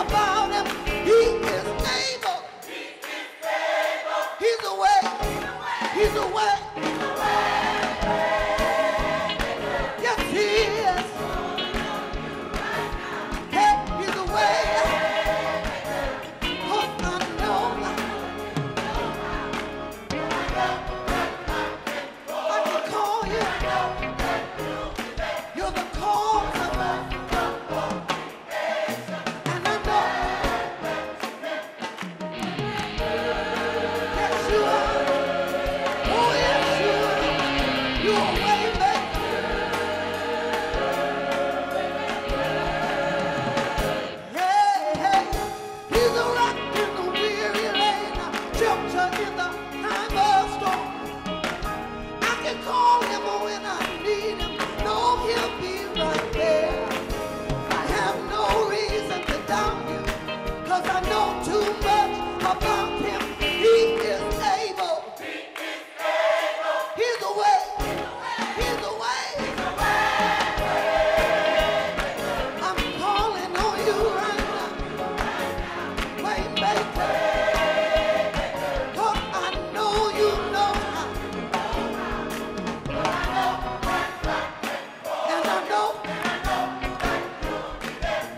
L: about him. He is able. He's the way. He's the way. Yes, he is. Hey, he's the way. Oh, I know. I can call you. You're the cause of my. And I know. Yes, you are. Oh, yes, you are. You're a way maker. Hey, hey. He's a rock in the weary lane, shelter in the time of storm. I can call him when I need him. Know he'll be right there. I have no reason to doubt him, 'cause I know too much about him. He is able. He's the way. He's the way. I'm calling on you right now. Waymaker. 'Cause I know you know how. And I know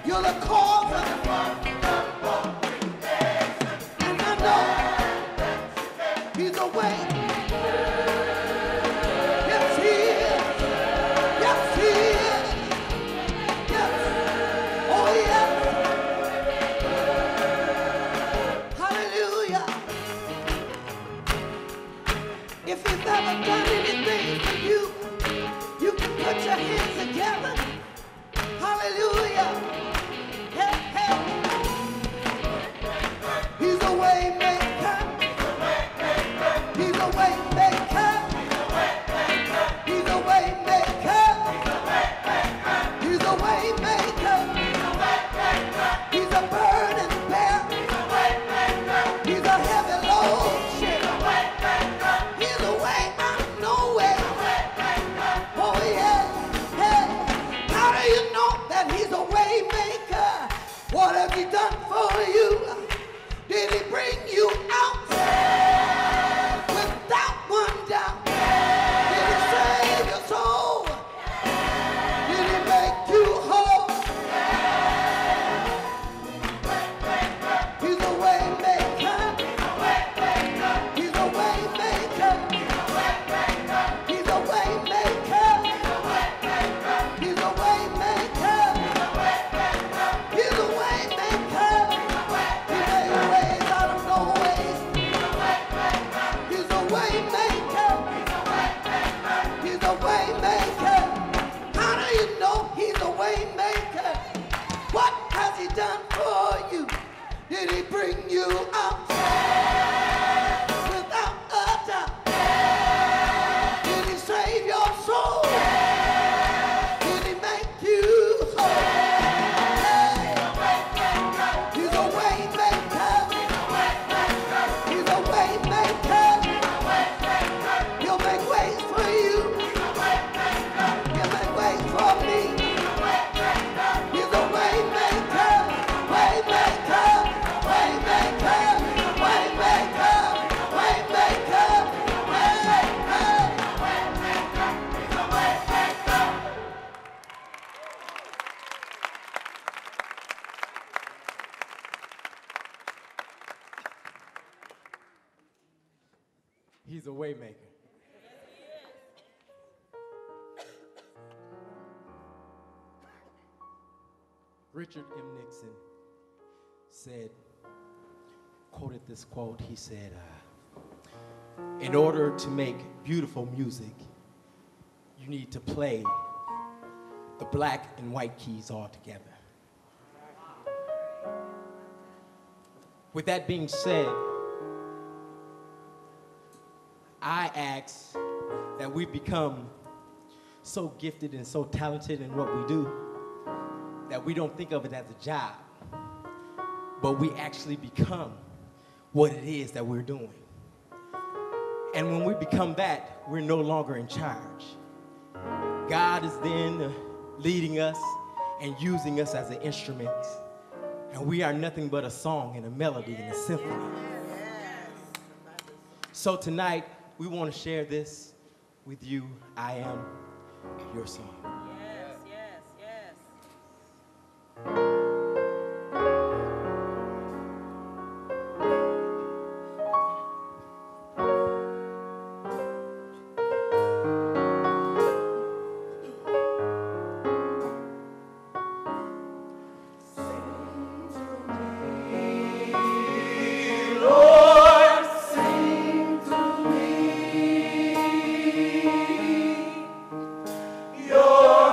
L: you're the cause of it. And I know he's the way. Yes, he is. Yes, he is. Yes. Oh, yes. Hallelujah. If he's ever done anything for you, you can put your hands together. Hallelujah. Hey, hey. He's a way maker. He's a way maker. He's a way maker. He's a way maker. He's a burden bearer. He's a heavy load shaker. He's a way out of nowhere. Oh yeah, hey. How do you know that he's a way maker? What have he done for you? Did he bring you out without one doubt? Did he save your soul? Did he make you whole? He's a way maker. He's a way maker. He's a way maker. He's a way maker. He's a way maker. He made ways out of no ways. He's a way maker. He's a way maker. How do you know he's a way maker? What has he done for you? Did he bring you out without a doubt? Did he save your soul? Did he make you whole? Hey. He's a way maker. He's a way maker. He'll make ways for you. He'll make ways for me. He's a way maker. Way maker. Way maker. Way maker. Way maker. Way maker.
K: He's a way maker. Richard M. Nixon quoted this quote. He said, in order to make beautiful music, you need to play the black and white keys all together. With that being said, I ask that we become so gifted and so talented in what we do that we don't think of it as a job, but we actually become what it is that we're doing. And when we become that, we're no longer in charge. God is then leading us and using us as an instrument, And we are nothing but a song and a melody and a symphony. So tonight, we want to share this with you. I am your song.
L: Your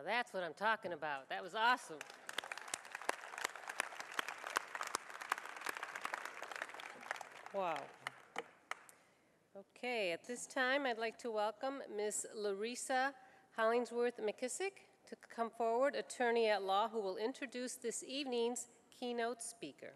A: Now that's what I'm talking about. That was awesome. Wow. Okay, at this time, I'd like to welcome Ms. Larissa Hollingsworth McKissick to come forward, attorney at law, who will introduce this evening's keynote speaker.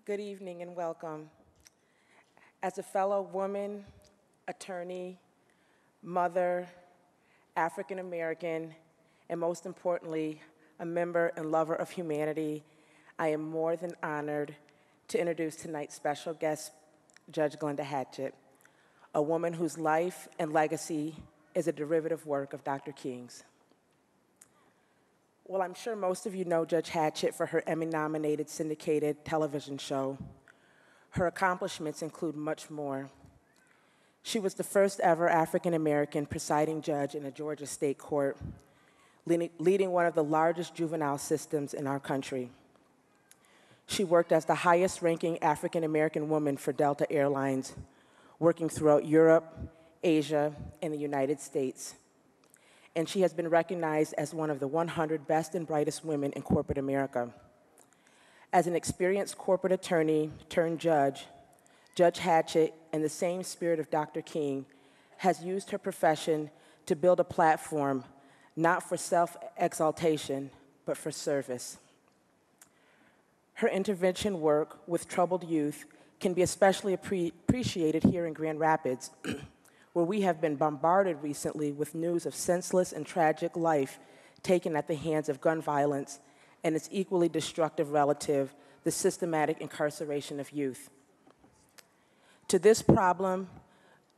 M: Good evening and welcome. As a fellow woman, attorney, mother, African American, and most importantly, a member and lover of humanity, I am more than honored to introduce tonight's special guest, Judge Glenda Hatchett, a woman whose life and legacy is a derivative work of Dr. King's. Well, I'm sure most of you know Judge Hatchett for her Emmy-nominated syndicated television show. Her accomplishments include much more. She was the first ever African-American presiding judge in a Georgia state court, leading one of the largest juvenile systems in our country. She worked as the highest-ranking African-American woman for Delta Airlines, working throughout Europe, Asia, and the United States. And she has been recognized as one of the 100 best and brightest women in corporate America. As an experienced corporate attorney turned judge, Judge Hatchett, in the same spirit of Dr. King, has used her profession to build a platform not for self-exaltation, but for service. Her intervention work with troubled youth can be especially appreciated here in Grand Rapids, where we have been bombarded recently with news of senseless and tragic life taken at the hands of gun violence and its equally destructive relative, the systematic incarceration of youth. To this problem,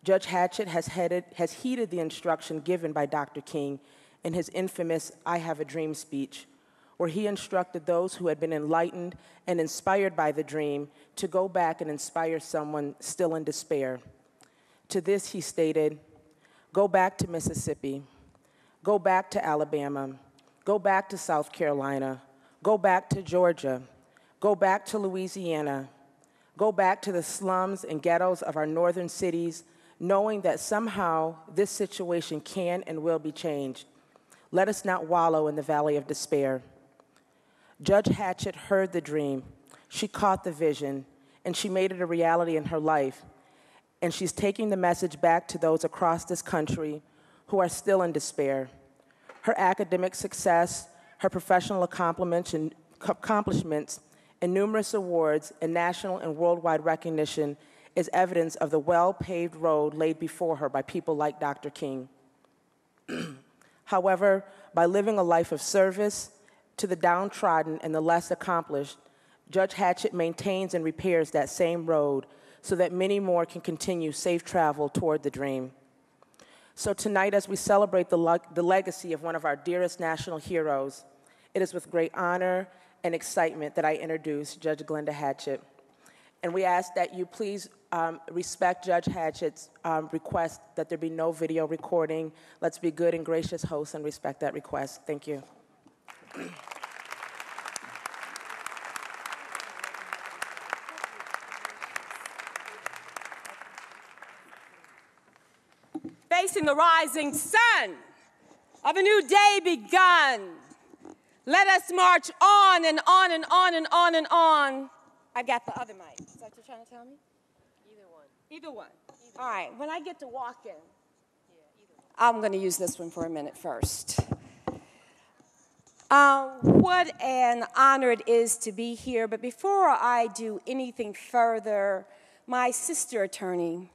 M: Judge Hatchett has heeded the instruction given by Dr. King in his infamous I Have a Dream speech, where he instructed those who had been enlightened and inspired by the dream to go back and inspire someone still in despair. To this, he stated, go back to Mississippi, go back to Alabama, go back to South Carolina, go back to Georgia, go back to Louisiana, go back to the slums and ghettos of our northern cities, knowing that somehow this situation can and will be changed. Let us not wallow in the valley of despair. Judge Hatchett heard the dream, she caught the vision, and she made it a reality in her life. And she's taking the message back to those across this country who are still in despair. Her academic success, her professional accomplishments, and numerous awards and national and worldwide recognition is evidence of the well-paved road laid before her by people like Dr. King. However, by living a life of service to the downtrodden and the less accomplished, Judge Hatchett maintains and repairs that same road so that many more can continue safe travel toward the dream. So tonight, as we celebrate the legacy of one of our dearest national heroes, it is with great honor and excitement that I introduce Judge Glenda Hatchett. And we ask that you please respect Judge Hatchett's request that there be no video recording. Let's be good and gracious hosts and respect that request. Thank you.
N: Facing the rising sun of a new day begun. Let us march on and on and on and on and on. I got the other mic. Is that what you're trying to tell me?
A: Either one.
N: Either one. All right, when I get to walking, I'm going to use this one for a minute first. What an honor it is to be here, but before I do anything further, my sister attorney,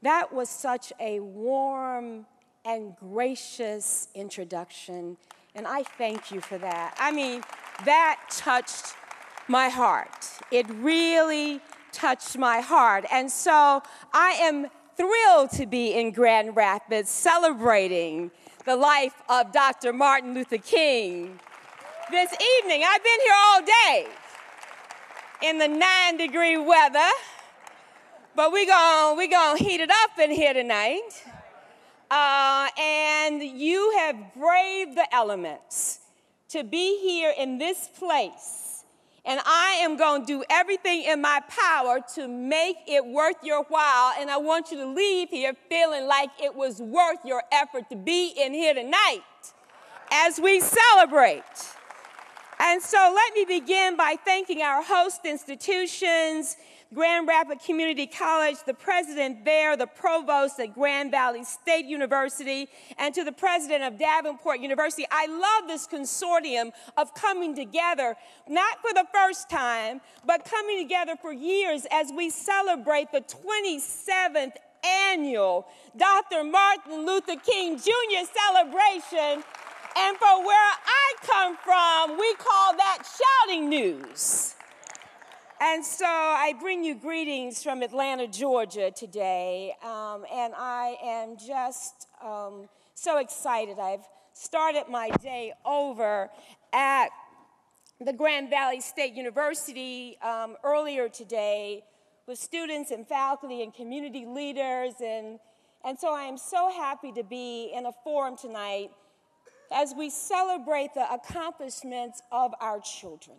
N: that was such a warm and gracious introduction, and I thank you for that. I mean, that touched my heart. It really touched my heart, and so I am thrilled to be in Grand Rapids celebrating the life of Dr. Martin Luther King. this evening. I've been here all day in the 9-degree weather, but we're gonna heat it up in here tonight. And you have braved the elements to be here in this place. And I am going to do everything in my power to make it worth your while. And I want you to leave here feeling like it was worth your effort to be in here tonight as we celebrate. And so let me begin by thanking our host institutions, Grand Rapids Community College, the president there, the provost at Grand Valley State University, and to the president of Davenport University. I love this consortium of coming together, not for the first time, but coming together for years as we celebrate the 27th annual Dr. Martin Luther King Jr. celebration. And for where I come from, we call that shouting news. And so I bring you greetings from Atlanta, Georgia today, and I am just so excited. I've started my day over at the Grand Valley State University earlier today with students and faculty and community leaders, and so I am so happy to be in a forum tonight as we celebrate the accomplishments of our children.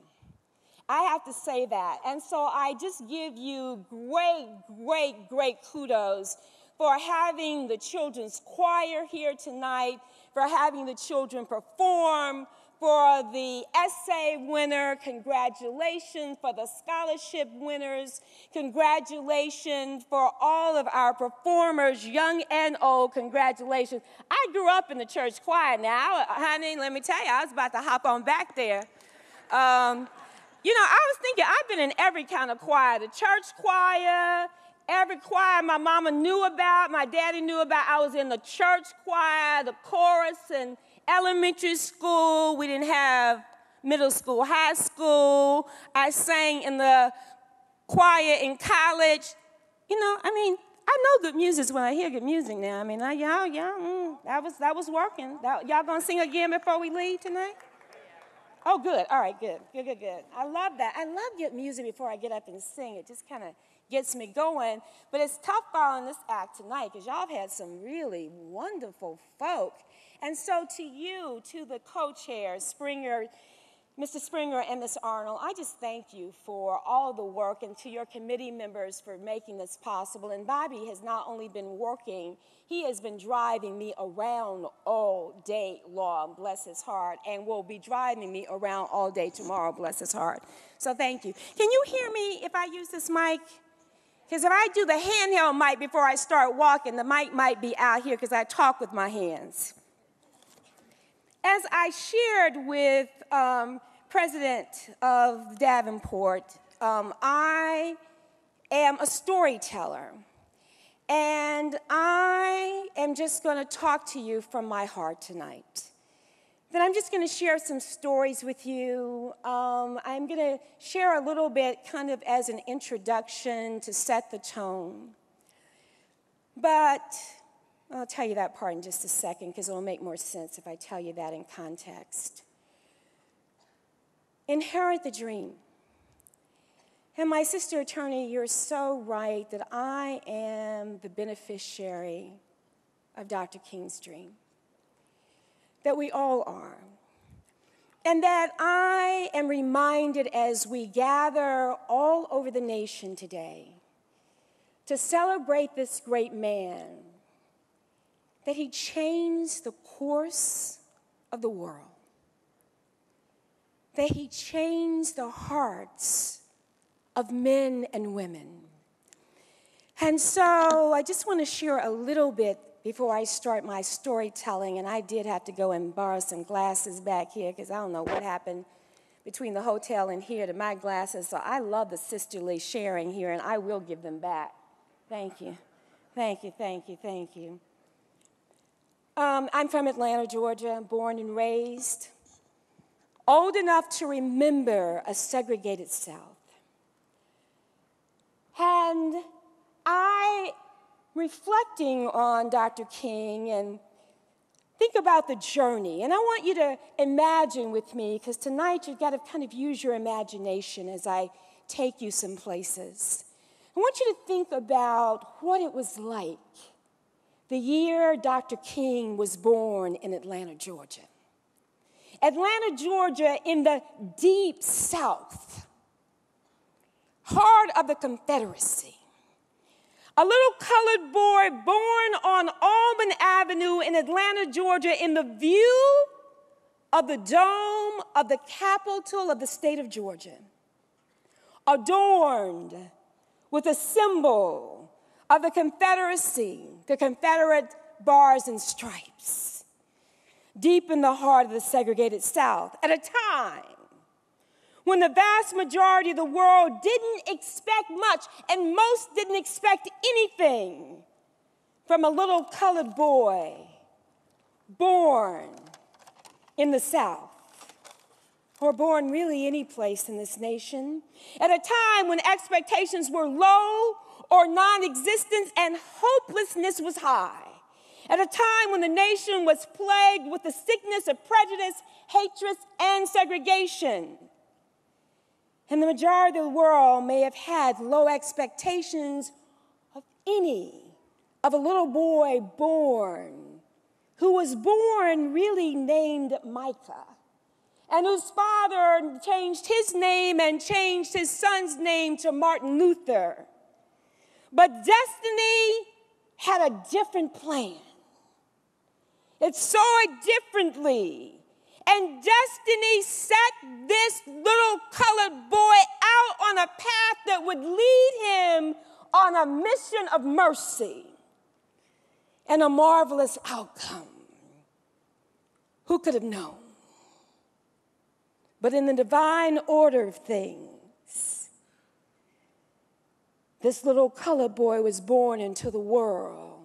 N: I have to say that. And so I just give you great kudos for having the children's choir here tonight, for having the children perform, for the essay winner, congratulations, for the scholarship winners, congratulations for all of our performers, young and old, congratulations. I grew up in the church choir. Now, honey, let me tell you, I was about to hop on back there. You know, I was thinking, I've been in every kind of choir, the church choir, every choir my mama knew about, my daddy knew about. I was in the church choir, the chorus in elementary school. We didn't have middle school, high school. I sang in the choir in college. You know, I mean, I know good music when I hear good music now. I mean, that was working. Y'all gonna sing again before we leave tonight? Oh, good. All right, good. I love that. I love good music before I get up and sing. It just kind of gets me going. But it's tough following this act tonight because y'all have had some really wonderful folk. And so to you, to the co-chairs, Springer, Mr. Springer and Ms. Arnold, I just thank you for all the work, and to your committee members for making this possible. And Bobby has not only been working, he has been driving me around all day long, bless his heart, and will be driving me around all day tomorrow, bless his heart. So thank you. Can you hear me if I use this mic? Because if I do the handheld mic before I start walking, the mic might be out here because I talk with my hands. As I shared with President of Davenport, I am a storyteller, and I am just going to talk to you from my heart tonight. Then I'm just going to share some stories with you. I'm going to share a little bit kind of as an introduction to set the tone. But I'll tell you that part in just a second because it'll make more sense if I tell you that in context. Inherit the dream. And my sister attorney, you're so right that I am the beneficiary of Dr. King's dream. That we all are. And that I am reminded as we gather all over the nation today to celebrate this great man, that he changed the course of the world, that he changed the hearts of men and women. And so I just want to share a little bit before I start my storytelling, and I did have to go and borrow some glasses back here because I don't know what happened between the hotel and here to my glasses, so I love the sisterly sharing here, and I will give them back. Thank you. I'm from Atlanta, Georgia, born and raised, old enough to remember a segregated South. And reflecting on Dr. King and think about the journey. And I want you to imagine with me, because tonight you've got to kind of use your imagination as I take you some places. I want you to think about what it was like the year Dr. King was born in Atlanta, Georgia. Atlanta, Georgia, in the deep South, heart of the Confederacy. A little colored boy born on Auburn Avenue in Atlanta, Georgia, in the view of the dome of the capital of the state of Georgia, adorned with a symbol of the Confederacy, the Confederate bars and stripes, deep in the heart of the segregated South, at a time when the vast majority of the world didn't expect much, and most didn't expect anything from a little colored boy born in the South, or born really any place in this nation, at a time when expectations were low or non-existent and hopelessness was high, at a time when the nation was plagued with the sickness of prejudice, hatred, and segregation. And the majority of the world may have had low expectations of a little boy born, who was born really named Micah, and whose father changed his name and changed his son's name to Martin Luther. But destiny had a different plan. It saw it differently. And destiny set this little colored boy out on a path that would lead him on a mission of mercy and a marvelous outcome. Who could have known? But in the divine order of things, this little colored boy was born into the world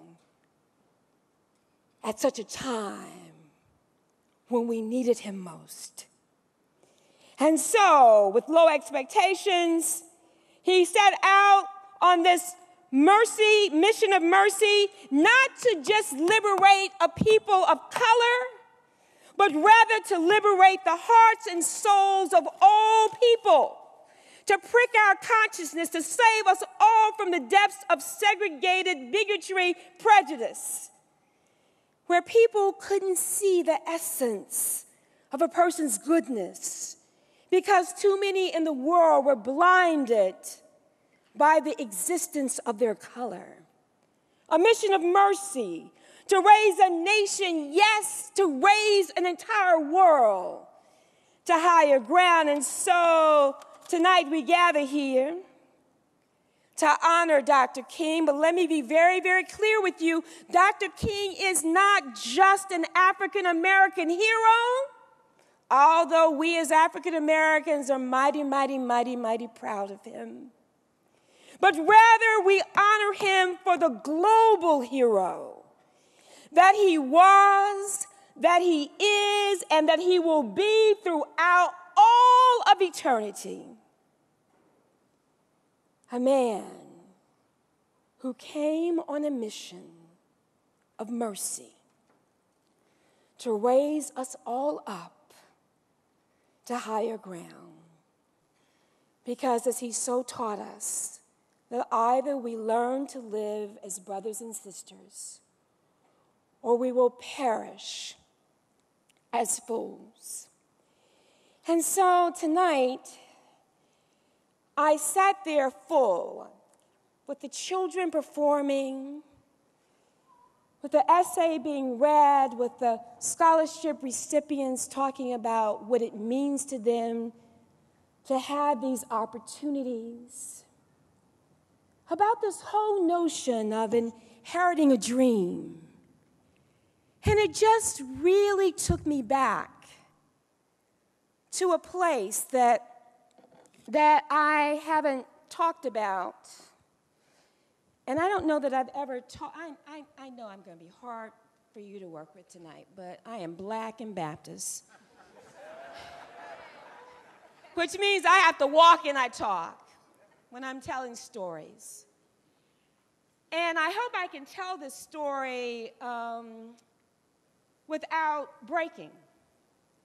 N: at such a time when we needed him most. And so, with low expectations, he set out on this mission of mercy, not to just liberate a people of color, but rather to liberate the hearts and souls of all people, to prick our consciousness, to save us all from the depths of segregated bigotry, prejudice, where people couldn't see the essence of a person's goodness because too many in the world were blinded by the existence of their color. A mission of mercy to raise a nation, yes, to raise an entire world to higher ground. And so tonight we gather here to honor Dr. King, but let me be very, very clear with you. Dr. King is not just an African-American hero, although we as African-Americans are mighty, mighty, mighty, mighty proud of him. But rather we honor him for the global hero that he was, that he is, and that he will be throughout all of eternity. A man who came on a mission of mercy to raise us all up to higher ground. Because as he so taught us, that either we learn to live as brothers and sisters, or we will perish as fools. And so tonight, I sat there full with the children performing, with the essay being read, with the scholarship recipients talking about what it means to them to have these opportunities, about this whole notion of inheriting a dream. And it just really took me back to a place that I haven't talked about. And I don't know that I've ever talked. I know I'm going to be hard for you to work with tonight, but I am Black and Baptist, which means I have to walk and I talk when I'm telling stories. And I hope I can tell this story without breaking,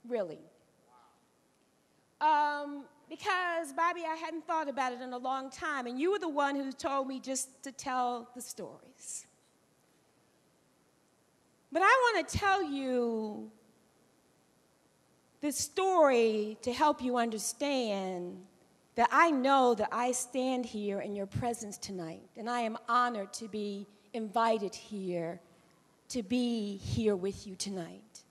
N: really. Because, Bobby, I hadn't thought about it in a long time, and you were the one who told me just to tell the stories. But I want to tell you this story to help you understand that I know that I stand here in your presence tonight, and I am honored to be invited here, to be here with you tonight.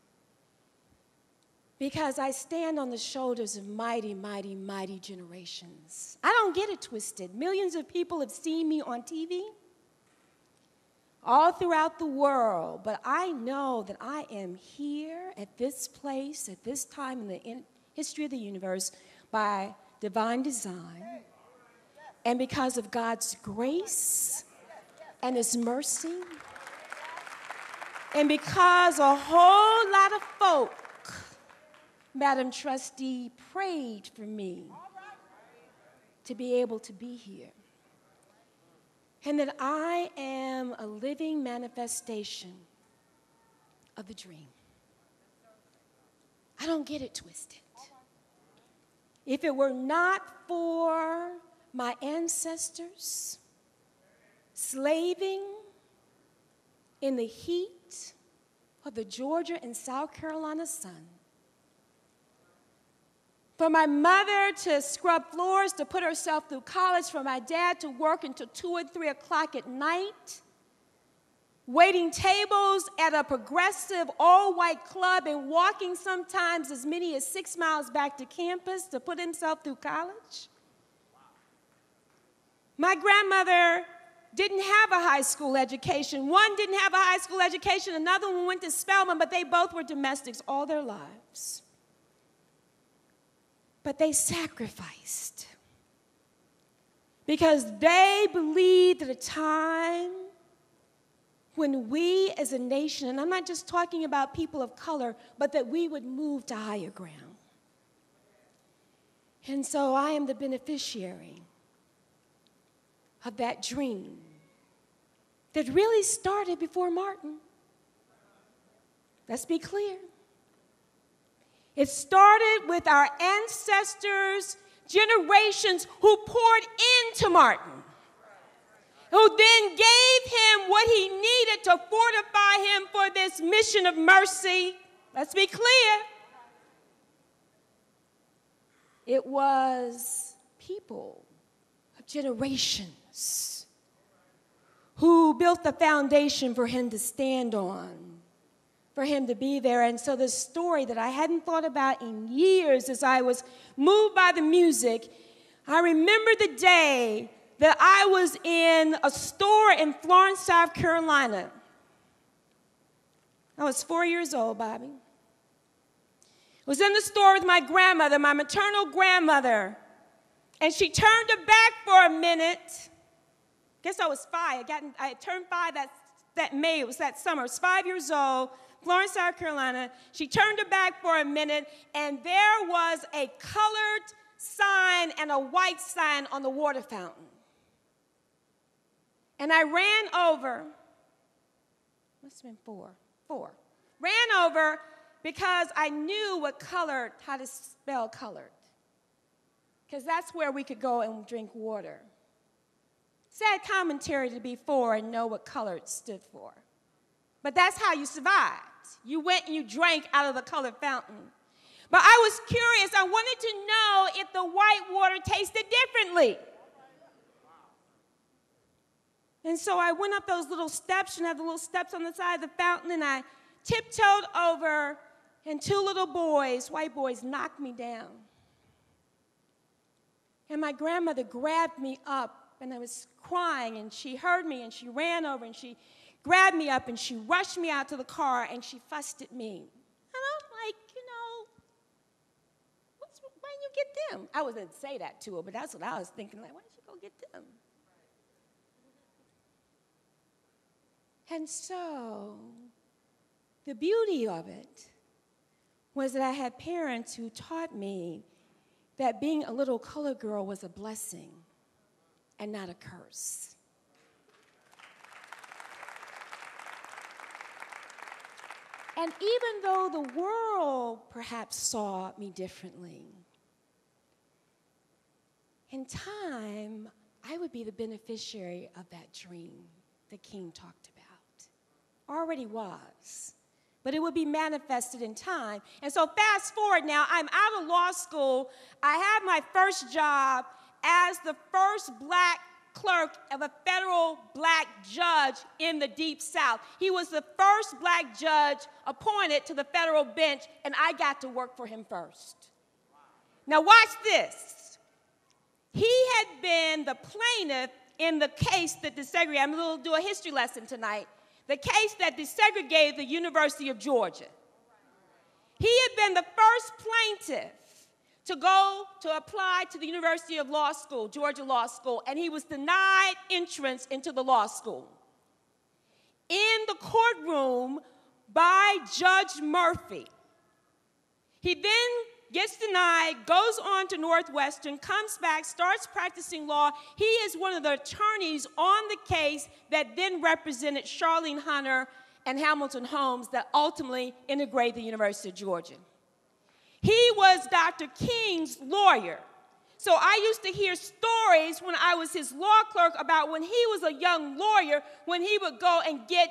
N: Because I stand on the shoulders of mighty, mighty, mighty generations. I don't get it twisted. Millions of people have seen me on TV all throughout the world, but I know that I am here at this place, at this time in the history of the universe by divine design and because of God's grace and His mercy and because a whole lot of folk, Madam Trustee, prayed for me to be able to be here. And that I am a living manifestation of the dream. I don't get it twisted. If it were not for my ancestors slaving in the heat of the Georgia and South Carolina sun, for my mother to scrub floors to put herself through college, for my dad to work until 2 or 3 o'clock at night, waiting tables at a progressive all-white club and walking sometimes as many as 6 miles back to campus to put himself through college. My grandmother didn't have a high school education. One didn't have a high school education, another one went to Spelman, but they both were domestics all their lives. But they sacrificed because they believed at a time when we as a nation, and I'm not just talking about people of color, but that we would move to higher ground. And so I am the beneficiary of that dream that really started before Martin. Let's be clear. It started with our ancestors, generations who poured into Martin, who then gave him what he needed to fortify him for this mission of mercy. Let's be clear. It was people of generations who built the foundation for him to stand on, for him to be there. And so the story that I hadn't thought about in years as I was moved by the music, I remember the day that I was in a store in Florence, South Carolina. I was 4 years old, Bobby. I was in the store with my grandmother, my maternal grandmother, and she turned her back for a minute. Guess I was 5. I turned 5 that May. It was that summer. I was 5 years old. Florence, South Carolina. She turned her back for a minute, and there was a colored sign and a white sign on the water fountain. And I ran over, must have been 4, ran over because I knew how to spell colored, because that's where we could go and drink water. Sad commentary to be 4 and know what colored stood for. But that's how you survived. You went and you drank out of the colored fountain. But I was curious. I wanted to know if the white water tasted differently. And so I went up those little steps, and had the little steps on the side of the fountain, and I tiptoed over, and 2 little boys, white boys, knocked me down. And my grandmother grabbed me up, and I was crying, and she heard me, and she ran over, and she grabbed me up, and she rushed me out to the car, and she fussed at me. And I'm like, why didn't you get them? I wasn't say that to her, but that's what I was thinking, like, why didn't you go get them? And so the beauty of it was that I had parents who taught me that being a little colored girl was a blessing and not a curse. And even though the world perhaps saw me differently, in time, I would be the beneficiary of that dream that King talked about. Already was. But it would be manifested in time. And so fast forward now, I'm out of law school. I have my first job as the first black clerk of a federal black judge in the Deep South. He was the first black judge appointed to the federal bench, and I got to work for him first. Now watch this. He had been the plaintiff in the case that desegregated. I'm going to do a history lesson tonight. The case that desegregated the University of Georgia. He had been the first plaintiff to go to apply to the University of Law School, Georgia Law School, and he was denied entrance into the law school. In the courtroom by Judge Murphy. He then gets denied, goes on to Northwestern, comes back, starts practicing law. He is one of the attorneys on the case that then represented Charlene Hunter and Hamilton Holmes that ultimately integrated the University of Georgia. He was Dr. King's lawyer. So I used to hear stories when I was his law clerk about when he was a young lawyer, when he would go and get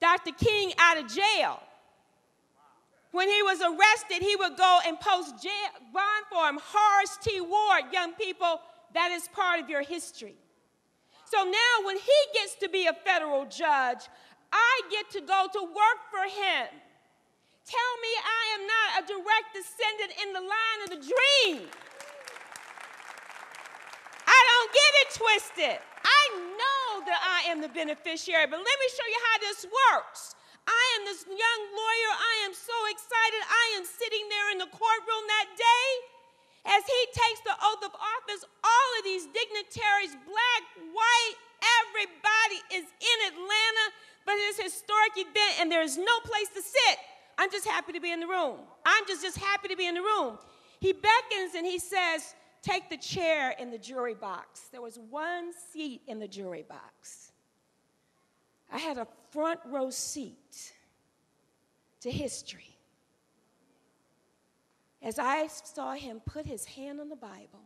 N: Dr. King out of jail. When he was arrested, he would go and post bond for him. Horace T. Ward, young people, that is part of your history. So now when he gets to be a federal judge, I get to go to work for him. Tell me I am not a direct descendant in the line of the dream. I don't get it twisted. I know that I am the beneficiary, but let me show you how this works. I am this young lawyer. I am so excited. I am sitting there in the courtroom that day. As he takes the oath of office, all of these dignitaries, black, white, everybody is in Atlanta, but it's a historic event and there is no place to sit. I'm just happy to be in the room. I'm just happy to be in the room. He beckons and he says, take the chair in the jury box. There was one seat in the jury box. I had a front row seat to history. As I saw him put his hand on the Bible,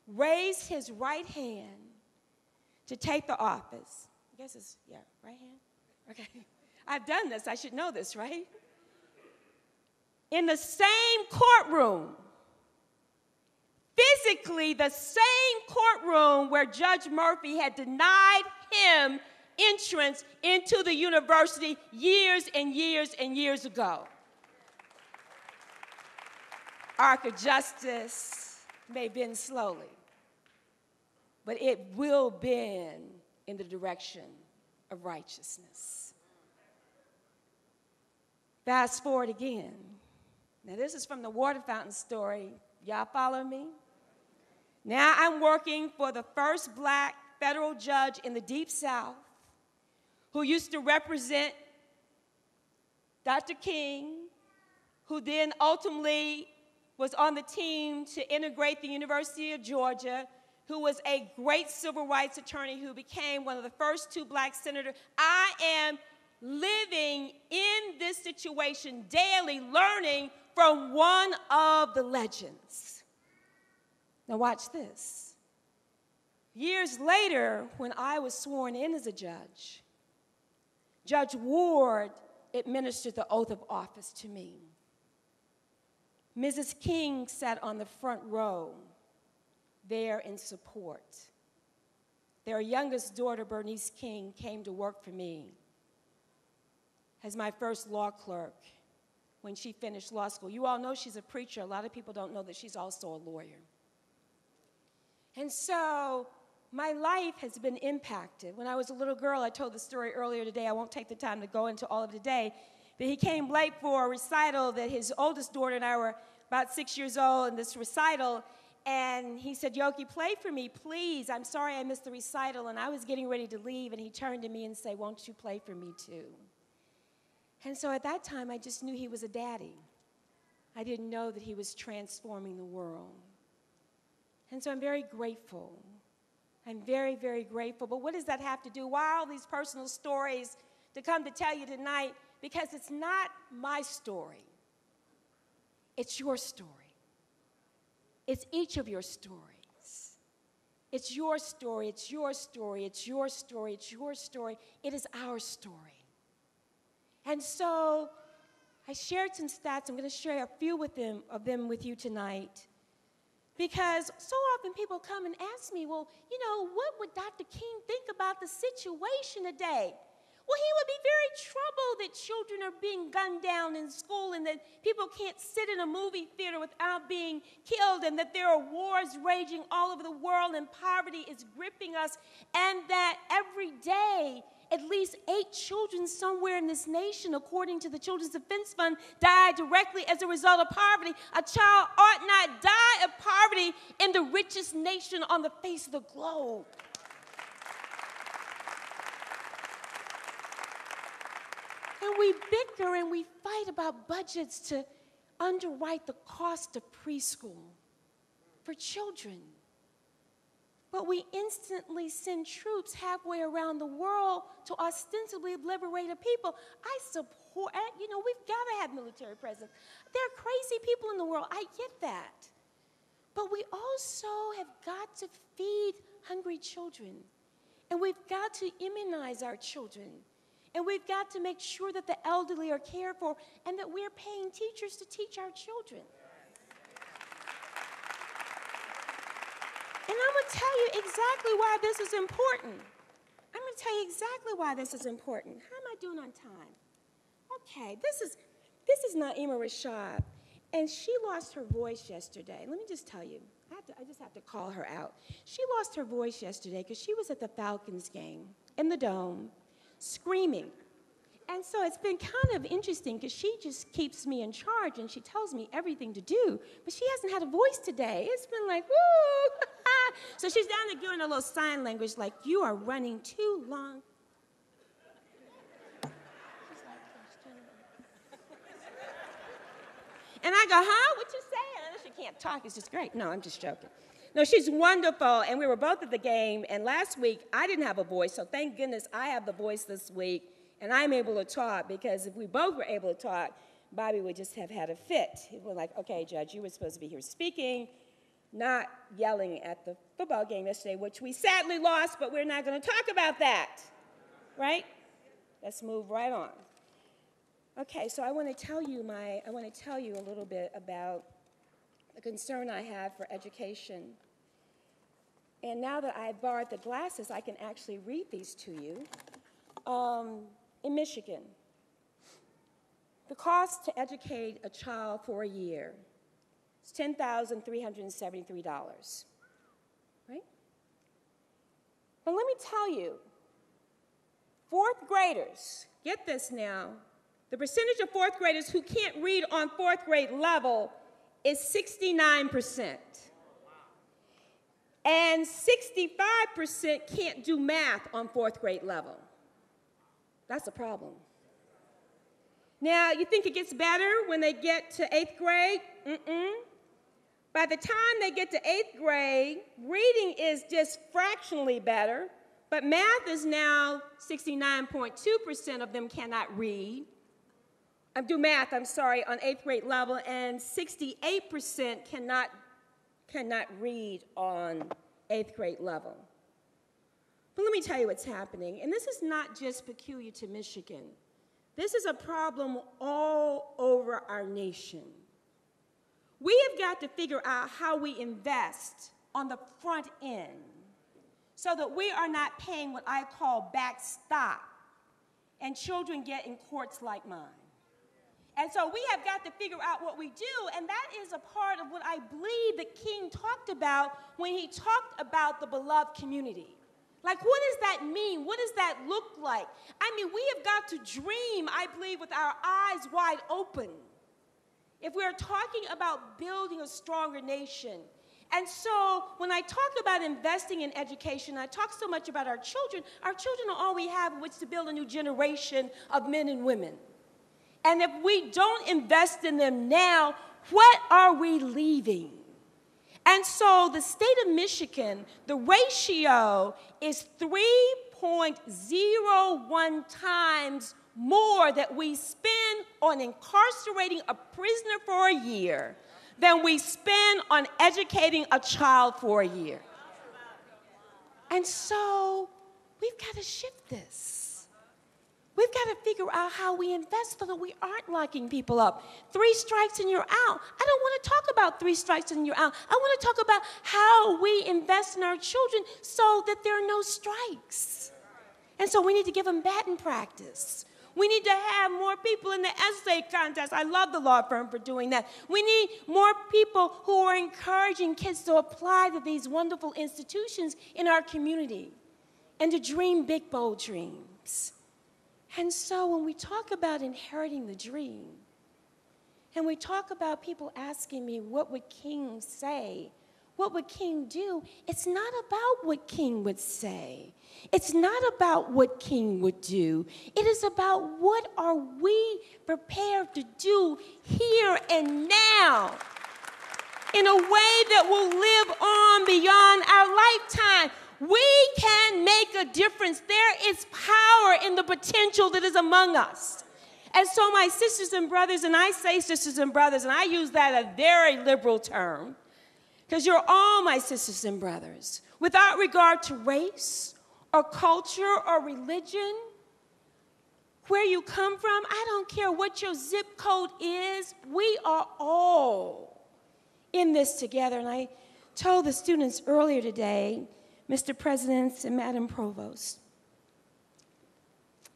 N: raise his right hand to take the office. I guess it's, yeah, right hand? Okay. I've done this. I should know this, right? In the same courtroom, physically the same courtroom where Judge Murphy had denied him entrance into the university years and years and years ago. Arc of justice may bend slowly, but it will bend in the direction of righteousness. Fast forward again. Now this is from the water fountain story. Y'all follow me? Now I'm working for the first black federal judge in the Deep South who used to represent Dr. King, who then ultimately was on the team to integrate the University of Georgia, who was a great civil rights attorney who became one of the first 2 black senators. I am living in this situation daily, learning from one of the legends. Now watch this. Years later, when I was sworn in as a judge, Judge Ward administered the oath of office to me. Mrs. King sat on the front row there in support. Their youngest daughter, Bernice King, came to work for me as my first law clerk when she finished law school. You all know she's a preacher. A lot of people don't know that she's also a lawyer. And so my life has been impacted. When I was a little girl, I told the story earlier today. I won't take the time to go into all of it today. But he came late for a recital that his oldest daughter and I were about 6 years old in this recital. And he said, Yoki, play for me, please. I'm sorry I missed the recital. And I was getting ready to leave. And he turned to me and said, won't you play for me too? And so at that time, I just knew he was a daddy. I didn't know that he was transforming the world. And so I'm very grateful. I'm very, very grateful. But what does that have to do? Why all these personal stories to come to tell you tonight because it's not my story. It's your story. It's each of your stories. It's your story, it's your story, it's your story, it's your story. It is our story. And so I shared some stats. I'm going to share a few of them with you tonight. Because so often people come and ask me, well, you know, what would Dr. King think about the situation today? Well, he would be very troubled that children are being gunned down in school and that people can't sit in a movie theater without being killed and that there are wars raging all over the world and poverty is gripping us and that every day at least 8 children somewhere in this nation, according to the Children's Defense Fund, die directly as a result of poverty. A child ought not die of poverty in the richest nation on the face of the globe. And we bicker and we fight about budgets to underwrite the cost of preschool for children. But we instantly send troops halfway around the world to ostensibly liberate a people. I support, you know, we've got to have military presence. There are crazy people in the world, I get that. But we also have got to feed hungry children. And we've got to immunize our children. And we've got to make sure that the elderly are cared for and that we're paying teachers to teach our children. And I'm going to tell you exactly why this is important. I'm going to tell you exactly why this is important. How am I doing on time? Okay, this is Naima Rashad, and she lost her voice yesterday. Let me just tell you, I just have to call her out. She lost her voice yesterday because she was at the Falcons game in the Dome, screaming. And so it's been kind of interesting because she just keeps me in charge and she tells me everything to do, but she hasn't had a voice today. It's been like, woo! So she's down there doing a little sign language like, you are running too long. And I go, huh? What you saying? I know she can't talk. It's just great. No, I'm just joking. No, she's wonderful, and we were both at the game, and last week I didn't have a voice, so thank goodness I have the voice this week, and I'm able to talk, because if we both were able to talk, Bobby would just have had a fit. He was like, okay, Judge, you were supposed to be here speaking, not yelling at the football game yesterday, which we sadly lost, but we're not going to talk about that, right? Let's move right on. Okay, so I want to tell you a little bit about the concern I have for education. And now that I've borrowed the glasses, I can actually read these to you. In Michigan, the cost to educate a child for a year is $10,373, right? But let me tell you, 4th graders, get this now, the percentage of 4th graders who can't read on 4th grade level is 69%. And 65% can't do math on 4th grade level. That's a problem. Now, you think it gets better when they get to 8th grade? By the time they get to 8th grade, reading is just fractionally better, but math is now 69.2% of them cannot read. Do math, I'm sorry, on 8th grade level, and 68% cannot read on 8th grade level. But let me tell you what's happening, and this is not just peculiar to Michigan. This is a problem all over our nation. We have got to figure out how we invest on the front end so that we are not paying what I call backstop, and children get in courts like mine. And so we have got to figure out what we do, and that is a part of what I believe that King talked about when he talked about the beloved community. Like, what does that mean? What does that look like? I mean, we have got to dream, I believe, with our eyes wide open if we're talking about building a stronger nation. And so when I talk about investing in education, I talk so much about our children are all we have in which to build a new generation of men and women. And if we don't invest in them now, what are we leaving? And so the state of Michigan, the ratio is 3.01 times
O: more that we spend on incarcerating a prisoner for a year than we spend on educating a child for a year. And so we've got to shift this. We've got to figure out how we invest so that we aren't locking people up. 3 strikes and you're out. I don't want to talk about 3 strikes and you're out. I want to talk about how we invest in our children so that there are no strikes. And so we need to give them batting practice. We need to have more people in the essay contest. I love the law firm for doing that. We need more people who are encouraging kids to apply to these wonderful institutions in our community and to dream big, bold dreams. And so when we talk about inheriting the dream, and we talk about people asking me, what would King say? What would King do? It's not about what King would say. It's not about what King would do. It is about what are we prepared to do here and now in a way that will live on beyond our lifetime. We can make a difference. There is power in the potential that is among us. And so my sisters and brothers, and I say sisters and brothers, and I use that a very liberal term, because you're all my sisters and brothers, without regard to race or culture or religion, where you come from. I don't care what your zip code is. We are all in this together. And I told the students earlier today, Mr. President and Madam Provost,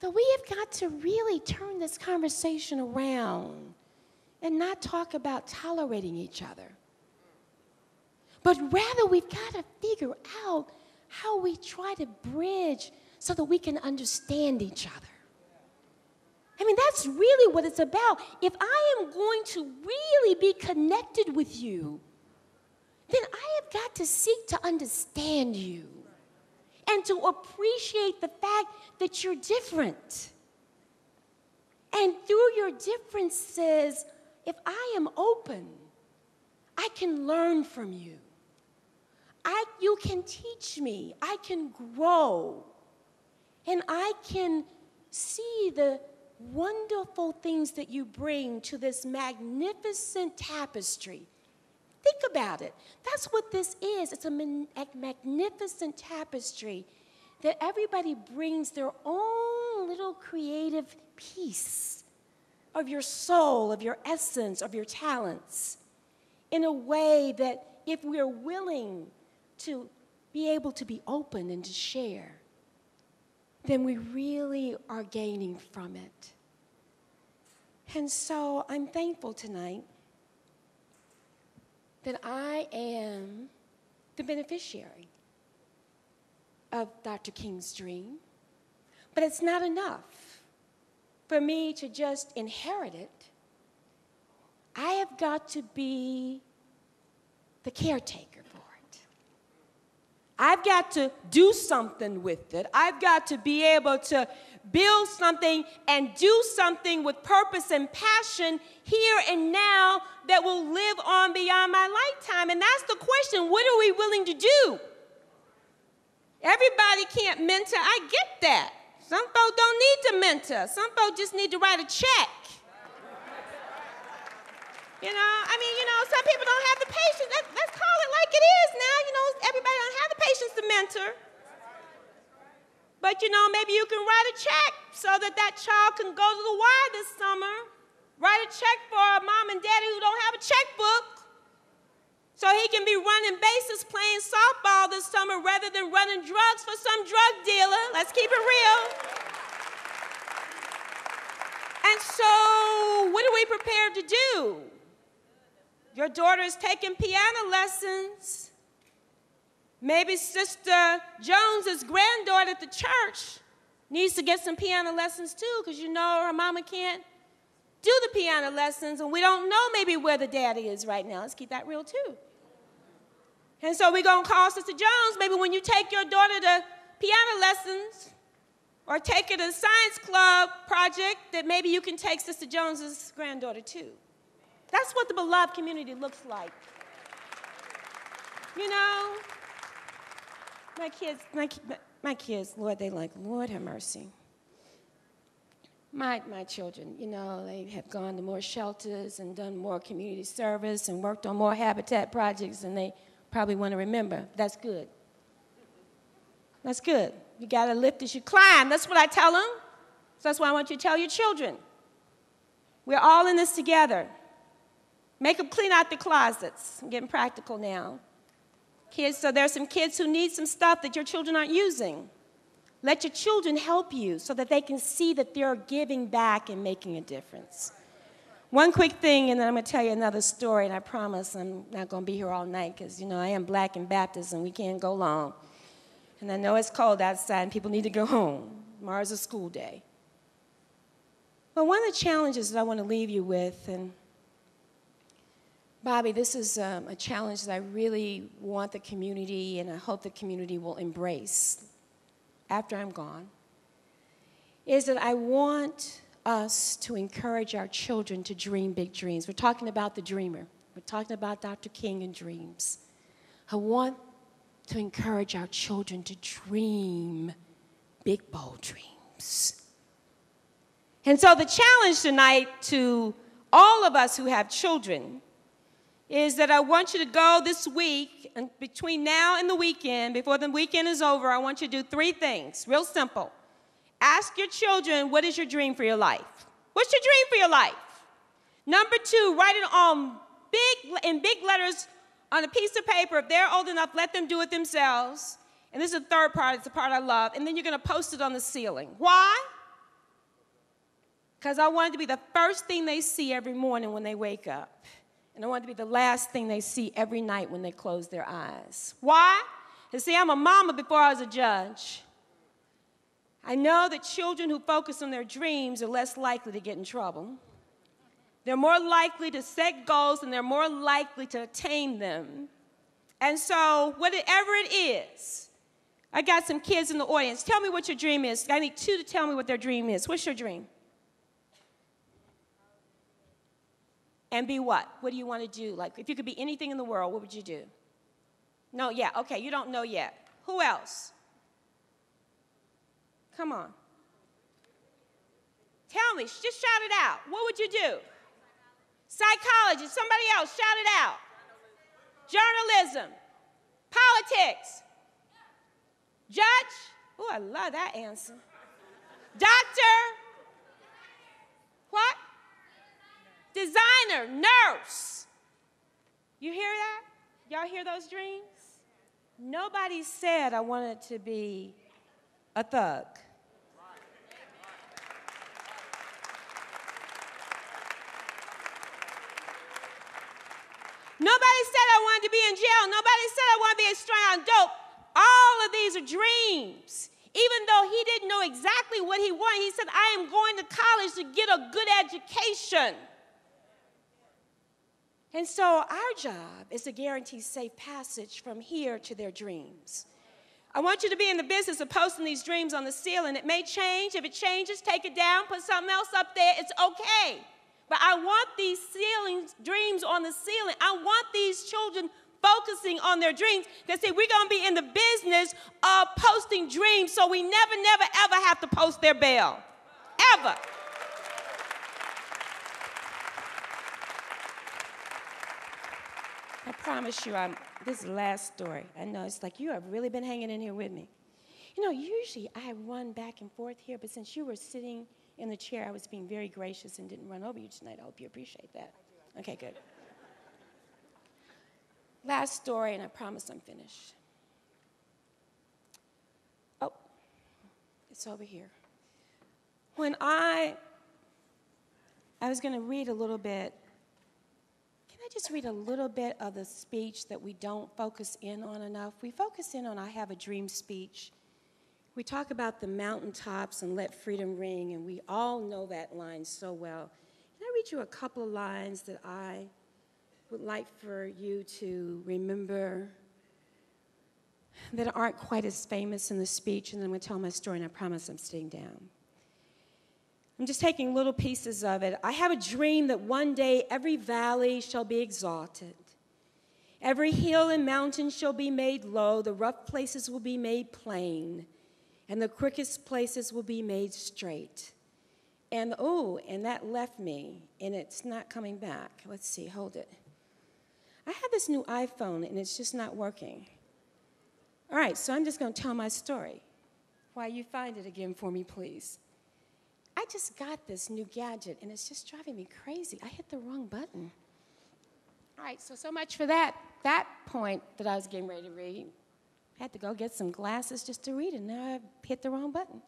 O: that we have got to really turn this conversation around and not talk about tolerating each other, but rather we've got to figure out how we try to bridge so that we can understand each other. I mean, that's really what it's about. If I am going to really be connected with you, then I have got to seek to understand you and to appreciate the fact that you're different. And through your differences, if I am open, I can learn from you. You can teach me. I can grow. And I can see the wonderful things that you bring to this magnificent tapestry. Think about it. That's what this is. It's a magnificent tapestry that everybody brings their own little creative piece of your soul, of your essence, of your talents, in a way that if we're willing to be able to be open and to share, then we really are gaining from it. And so I'm thankful tonight that I am the beneficiary of Dr. King's dream. But it's not enough for me to just inherit it. I have got to be the caretaker for it. I've got to do something with it. I've got to be able to build something and do something with purpose and passion here and now that will live on beyond my lifetime. And that's the question. What are we willing to do? Everybody can't mentor. I get that. Some folks don't need to mentor. Some folks just need to write a check. Some people don't have the patience. Let's call it like it is now. Everybody don't have the patience to mentor. But, maybe you can write a check so that that child can go to the Y this summer. Write a check for a mom and daddy who don't have a checkbook so he can be running bases playing softball this summer rather than running drugs for some drug dealer. Let's keep it real. And so what are we prepared to do? Your daughter is taking piano lessons. Maybe Sister Jones's granddaughter at the church needs to get some piano lessons too, because her mama can't do the piano lessons, and we don't know maybe where the daddy is right now. Let's keep that real too. And so we're going to call Sister Jones, maybe when you take your daughter to piano lessons or take her to the science club project, that maybe you can take Sister Jones's granddaughter too. That's what the beloved community looks like. My kids, Lord, they like, Lord have mercy. My children, you know, they have gone to more shelters and done more community service and worked on more habitat projects than they probably want to remember. That's good. That's good. You got to lift as you climb. That's what I tell them. So that's why I want you to tell your children. We're all in this together. Make them clean out their closets. I'm getting practical now. Kids, so there's some kids who need some stuff that your children aren't using. Let your children help you so that they can see that they're giving back and making a difference. One quick thing, and then I'm going to tell you another story, and I promise I'm not going to be here all night because, you know, I am Black and Baptist, and we can't go long. And I know it's cold outside, and people need to go home. Tomorrow's a school day. But one of the challenges that I want to leave you with, and Bobby, this is a challenge that I really want the community, and I hope the community will embrace after I'm gone, is that I want us to encourage our children to dream big dreams. We're talking about the dreamer. We're talking about Dr. King and dreams. I want to encourage our children to dream big, bold dreams. And so the challenge tonight to all of us who have children is that I want you to go this week, and between now and the weekend, before the weekend is over, I want you to do 3 things, real simple. Ask your children, what is your dream for your life? What's your dream for your life? Number 2, write it in big letters on a piece of paper. If they're old enough, let them do it themselves. And this is the third part, it's the part I love. And then you're going to post it on the ceiling. Why? Because I want it to be the first thing they see every morning when they wake up. And I want it to be the last thing they see every night when they close their eyes. Why? Because see, I'm a mama before I was a judge. I know that children who focus on their dreams are less likely to get in trouble. They're more likely to set goals, and they're more likely to attain them. And so, whatever it is, I got some kids in the audience. Tell me what your dream is. I need 2 to tell me what their dream is. What's your dream? And be what? What do you want to do? Like, if you could be anything in the world, what would you do? No, yeah, okay, you don't know yet. Who else? Come on. Tell me, just shout it out. What would you do? Psychologist, somebody else, shout it out. Journalism, politics, judge. Oh, I love that answer. Doctor, what? Designer, nurse. You hear that? Y'all hear those dreams? Nobody said I wanted to be a thug. Nobody said I wanted to be in jail. Nobody said I wanted to be strung on dope. All of these are dreams. Even though he didn't know exactly what he wanted, he said, I am going to college to get a good education. And so our job is to guarantee safe passage from here to their dreams. I want you to be in the business of posting these dreams on the ceiling. It may change. If it changes, take it down, put something else up there. It's okay. But I want these dreams on the ceiling. I want these children focusing on their dreams. They say we're going to be in the business of posting dreams so we never, ever have to post their bail. Ever. I promise you, this is the last story. I know it's like you have really been hanging in here with me. You know, usually I run back and forth here, but since you were sitting in the chair, I was being very gracious and didn't run over you tonight. I hope you appreciate that. Okay, good. Last story, and I promise I'm finished. Oh, it's over here. When I was going to read a little bit. Can I just read a little bit of the speech that we don't focus in on enough? We focus in on I Have a Dream speech. We talk about the mountaintops and let freedom ring, and we all know that line so well. Can I read you a couple of lines that I would like for you to remember that aren't quite as famous in the speech, and then I'm going to tell my story, and I promise I'm staying down. I'm just taking little pieces of it. I have a dream that one day every valley shall be exalted. Every hill and mountain shall be made low. The rough places will be made plain, and the crooked places will be made straight. And oh, and that left me, and it's not coming back. Let's see, hold it. I have this new iPhone, and it's just not working. All right, so I'm just going to tell my story. While you find it again for me, please. I just got this new gadget, and it's just driving me crazy. I hit the wrong button. All right, so much for that point that I was getting ready to read. I had to go get some glasses just to read it, and now I hit the wrong button.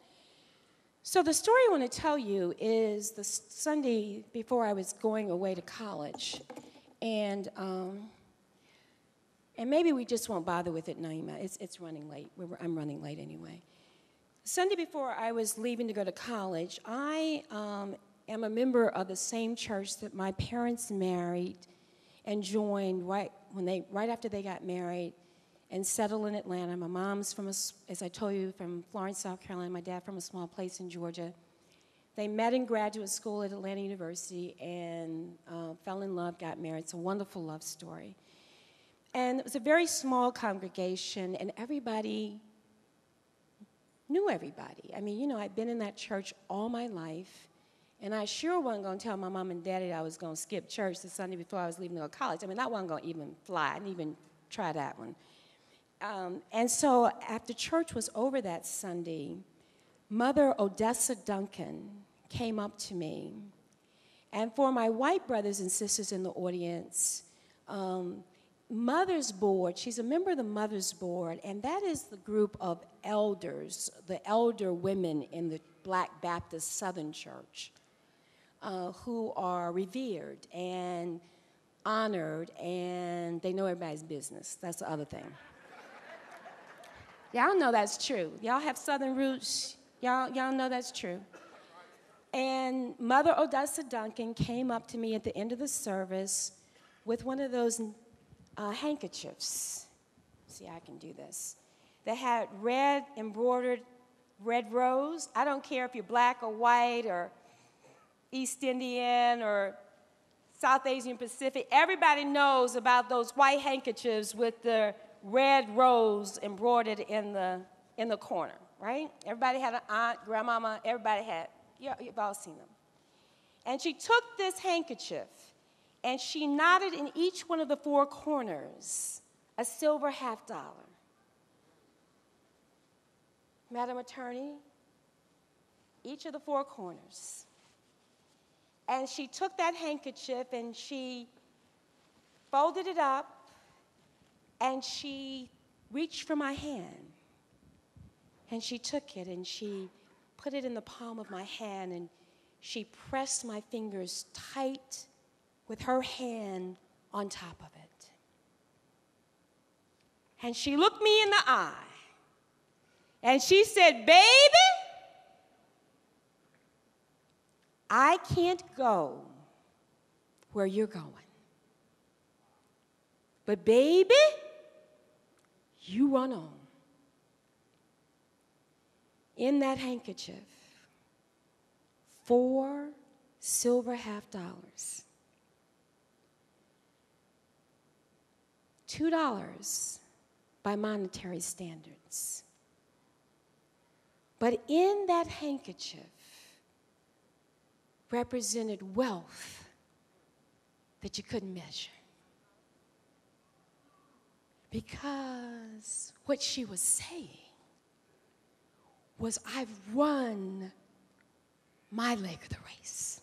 O: So the story I want to tell you is the Sunday before I was going away to college. And maybe we just won't bother with it, Naima. It's running late. I'm running late anyway. Sunday before I was leaving to go to college, I am a member of the same church that my parents married and joined right after they got married and settled in Atlanta. My mom's from, as I told you, from Florence, South Carolina. My dad from a small place in Georgia. They met in graduate school at Atlanta University and fell in love, got married. It's a wonderful love story. And it was a very small congregation, and everybody knew everybody. I mean, you know, I'd been in that church all my life, and I sure wasn't going to tell my mom and daddy that I was going to skip church the Sunday before I was leaving to go to college. I mean, that wasn't going to even fly. I didn't even try that one. And so after church was over that Sunday, Mother Odessa Duncan came up to me. And for my white brothers and sisters in the audience, Mother's Board, she's a member of the Mother's Board, and that is the group of elders, the elder women in the Black Baptist Southern Church, who are revered and honored, and they know everybody's business. That's the other thing. Y'all know that's true. Y'all have Southern roots. Y'all know that's true. And Mother Odessa Duncan came up to me at the end of the service with one of those handkerchiefs. See, I can do this. They had red embroidered red rose. I don't care if you're black or white or East Indian or South Asian Pacific. Everybody knows about those white handkerchiefs with the red rose embroidered in the corner, right? Everybody had an aunt, grandmama, everybody had. You've all seen them. And she took this handkerchief and she knotted in each one of the four corners a silver $50. Madam Attorney, each of the four corners. And she took that handkerchief and she folded it up and she reached for my hand. And she took it and she put it in the palm of my hand and she pressed my fingers tight with her hand on top of it. And she looked me in the eye and she said, "Baby, I can't go where you're going. But baby, you run on." In that handkerchief, 4 silver $50. $2 by monetary standards. But in that handkerchief represented wealth that you couldn't measure. Because what she was saying was, I've run my leg of the race.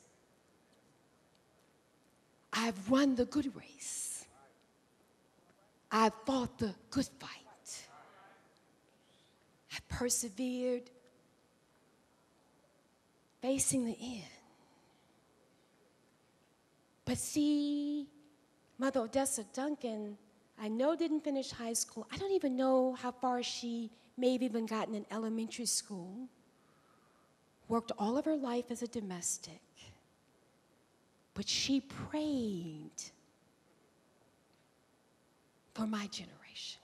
O: I've run the good race. I've fought the good fight. I've persevered, facing the end. But see, Mother Odessa Duncan, I know didn't finish high school. I don't even know how far she may have even gotten in elementary school. Worked all of her life as a domestic. But she prayed for my generation.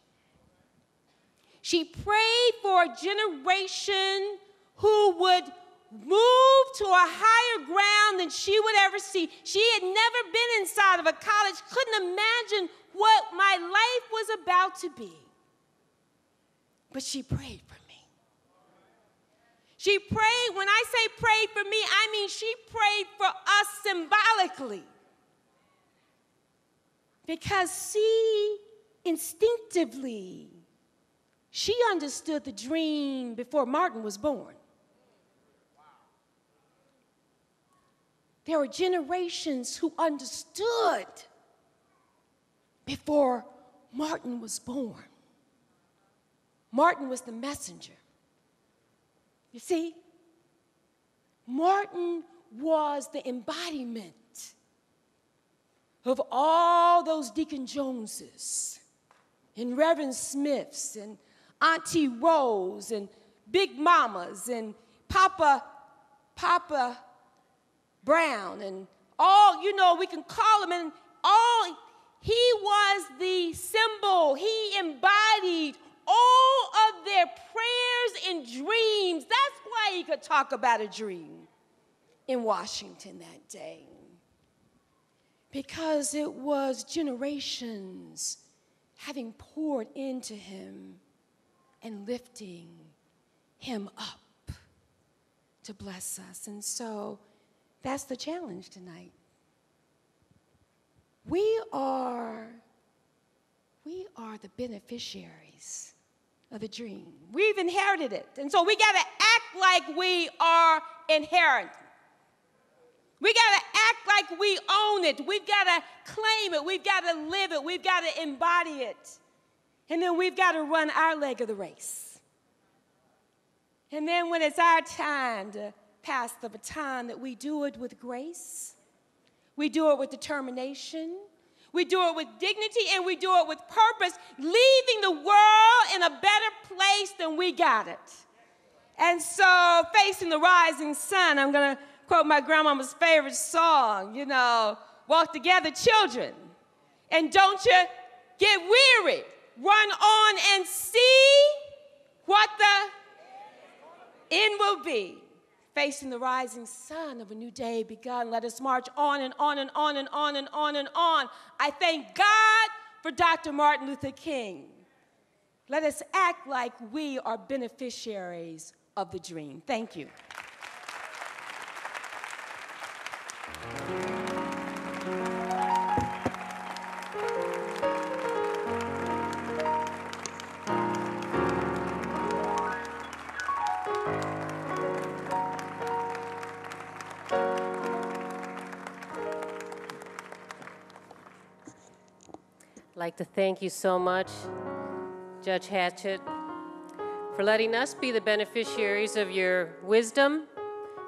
O: She prayed for a generation who would move to a higher ground than she would ever see. She had never been inside of a college, couldn't imagine what my life was about to be. But she prayed for me. She prayed, when I say prayed for me, I mean she prayed for us symbolically. Because she instinctively, she understood the dream before Martin was born. There were generations who understood before Martin was born. Martin was the messenger. You see, Martin was the embodiment of all those Deacon Joneses and Reverend Smiths and Auntie Rose and Big Mamas and Papa Brown and all, you know, we can call him, and all, he was the symbol. He embodied all of their prayers and dreams. That's why he could talk about a dream in Washington that day. Because it was generations having poured into him and lifting him up to bless us. And so that's the challenge tonight. We are the beneficiaries of the dream. We've inherited it. And so we got to act like we are inheriting. We got to act like we own it. We've got to claim it. We've got to live it. We've got to embody it. And then we've got to run our leg of the race. And then when it's our time to pass the baton, that we do it with grace. We do it with determination. We do it with dignity, and we do it with purpose, leaving the world in a better place than we got it. And so, facing the rising sun, I'm going to quote my grandmama's favorite song, you know, walk together, children, and don't you get weary. Run on and see what the end will be. Facing the rising sun of a new day begun, let us march on and on and on and on and on and on. I thank God for Dr. Martin Luther King. Let us act like we are beneficiaries of the dream. Thank you.
A: I'd like to thank you so much, Judge Hatchett, for letting us be the beneficiaries of your wisdom,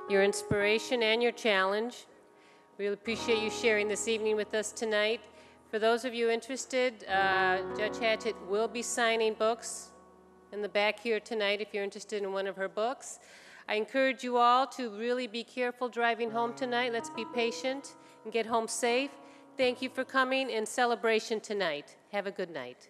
A: your inspiration, and your challenge. We really appreciate you sharing this evening with us tonight. For those of you interested, Judge Hatchett will be signing books in the back here tonight if you're interested in one of her books. I encourage you all to really be careful driving home tonight. Let's be patient and get home safe. Thank you for coming in celebration tonight. Have a good night.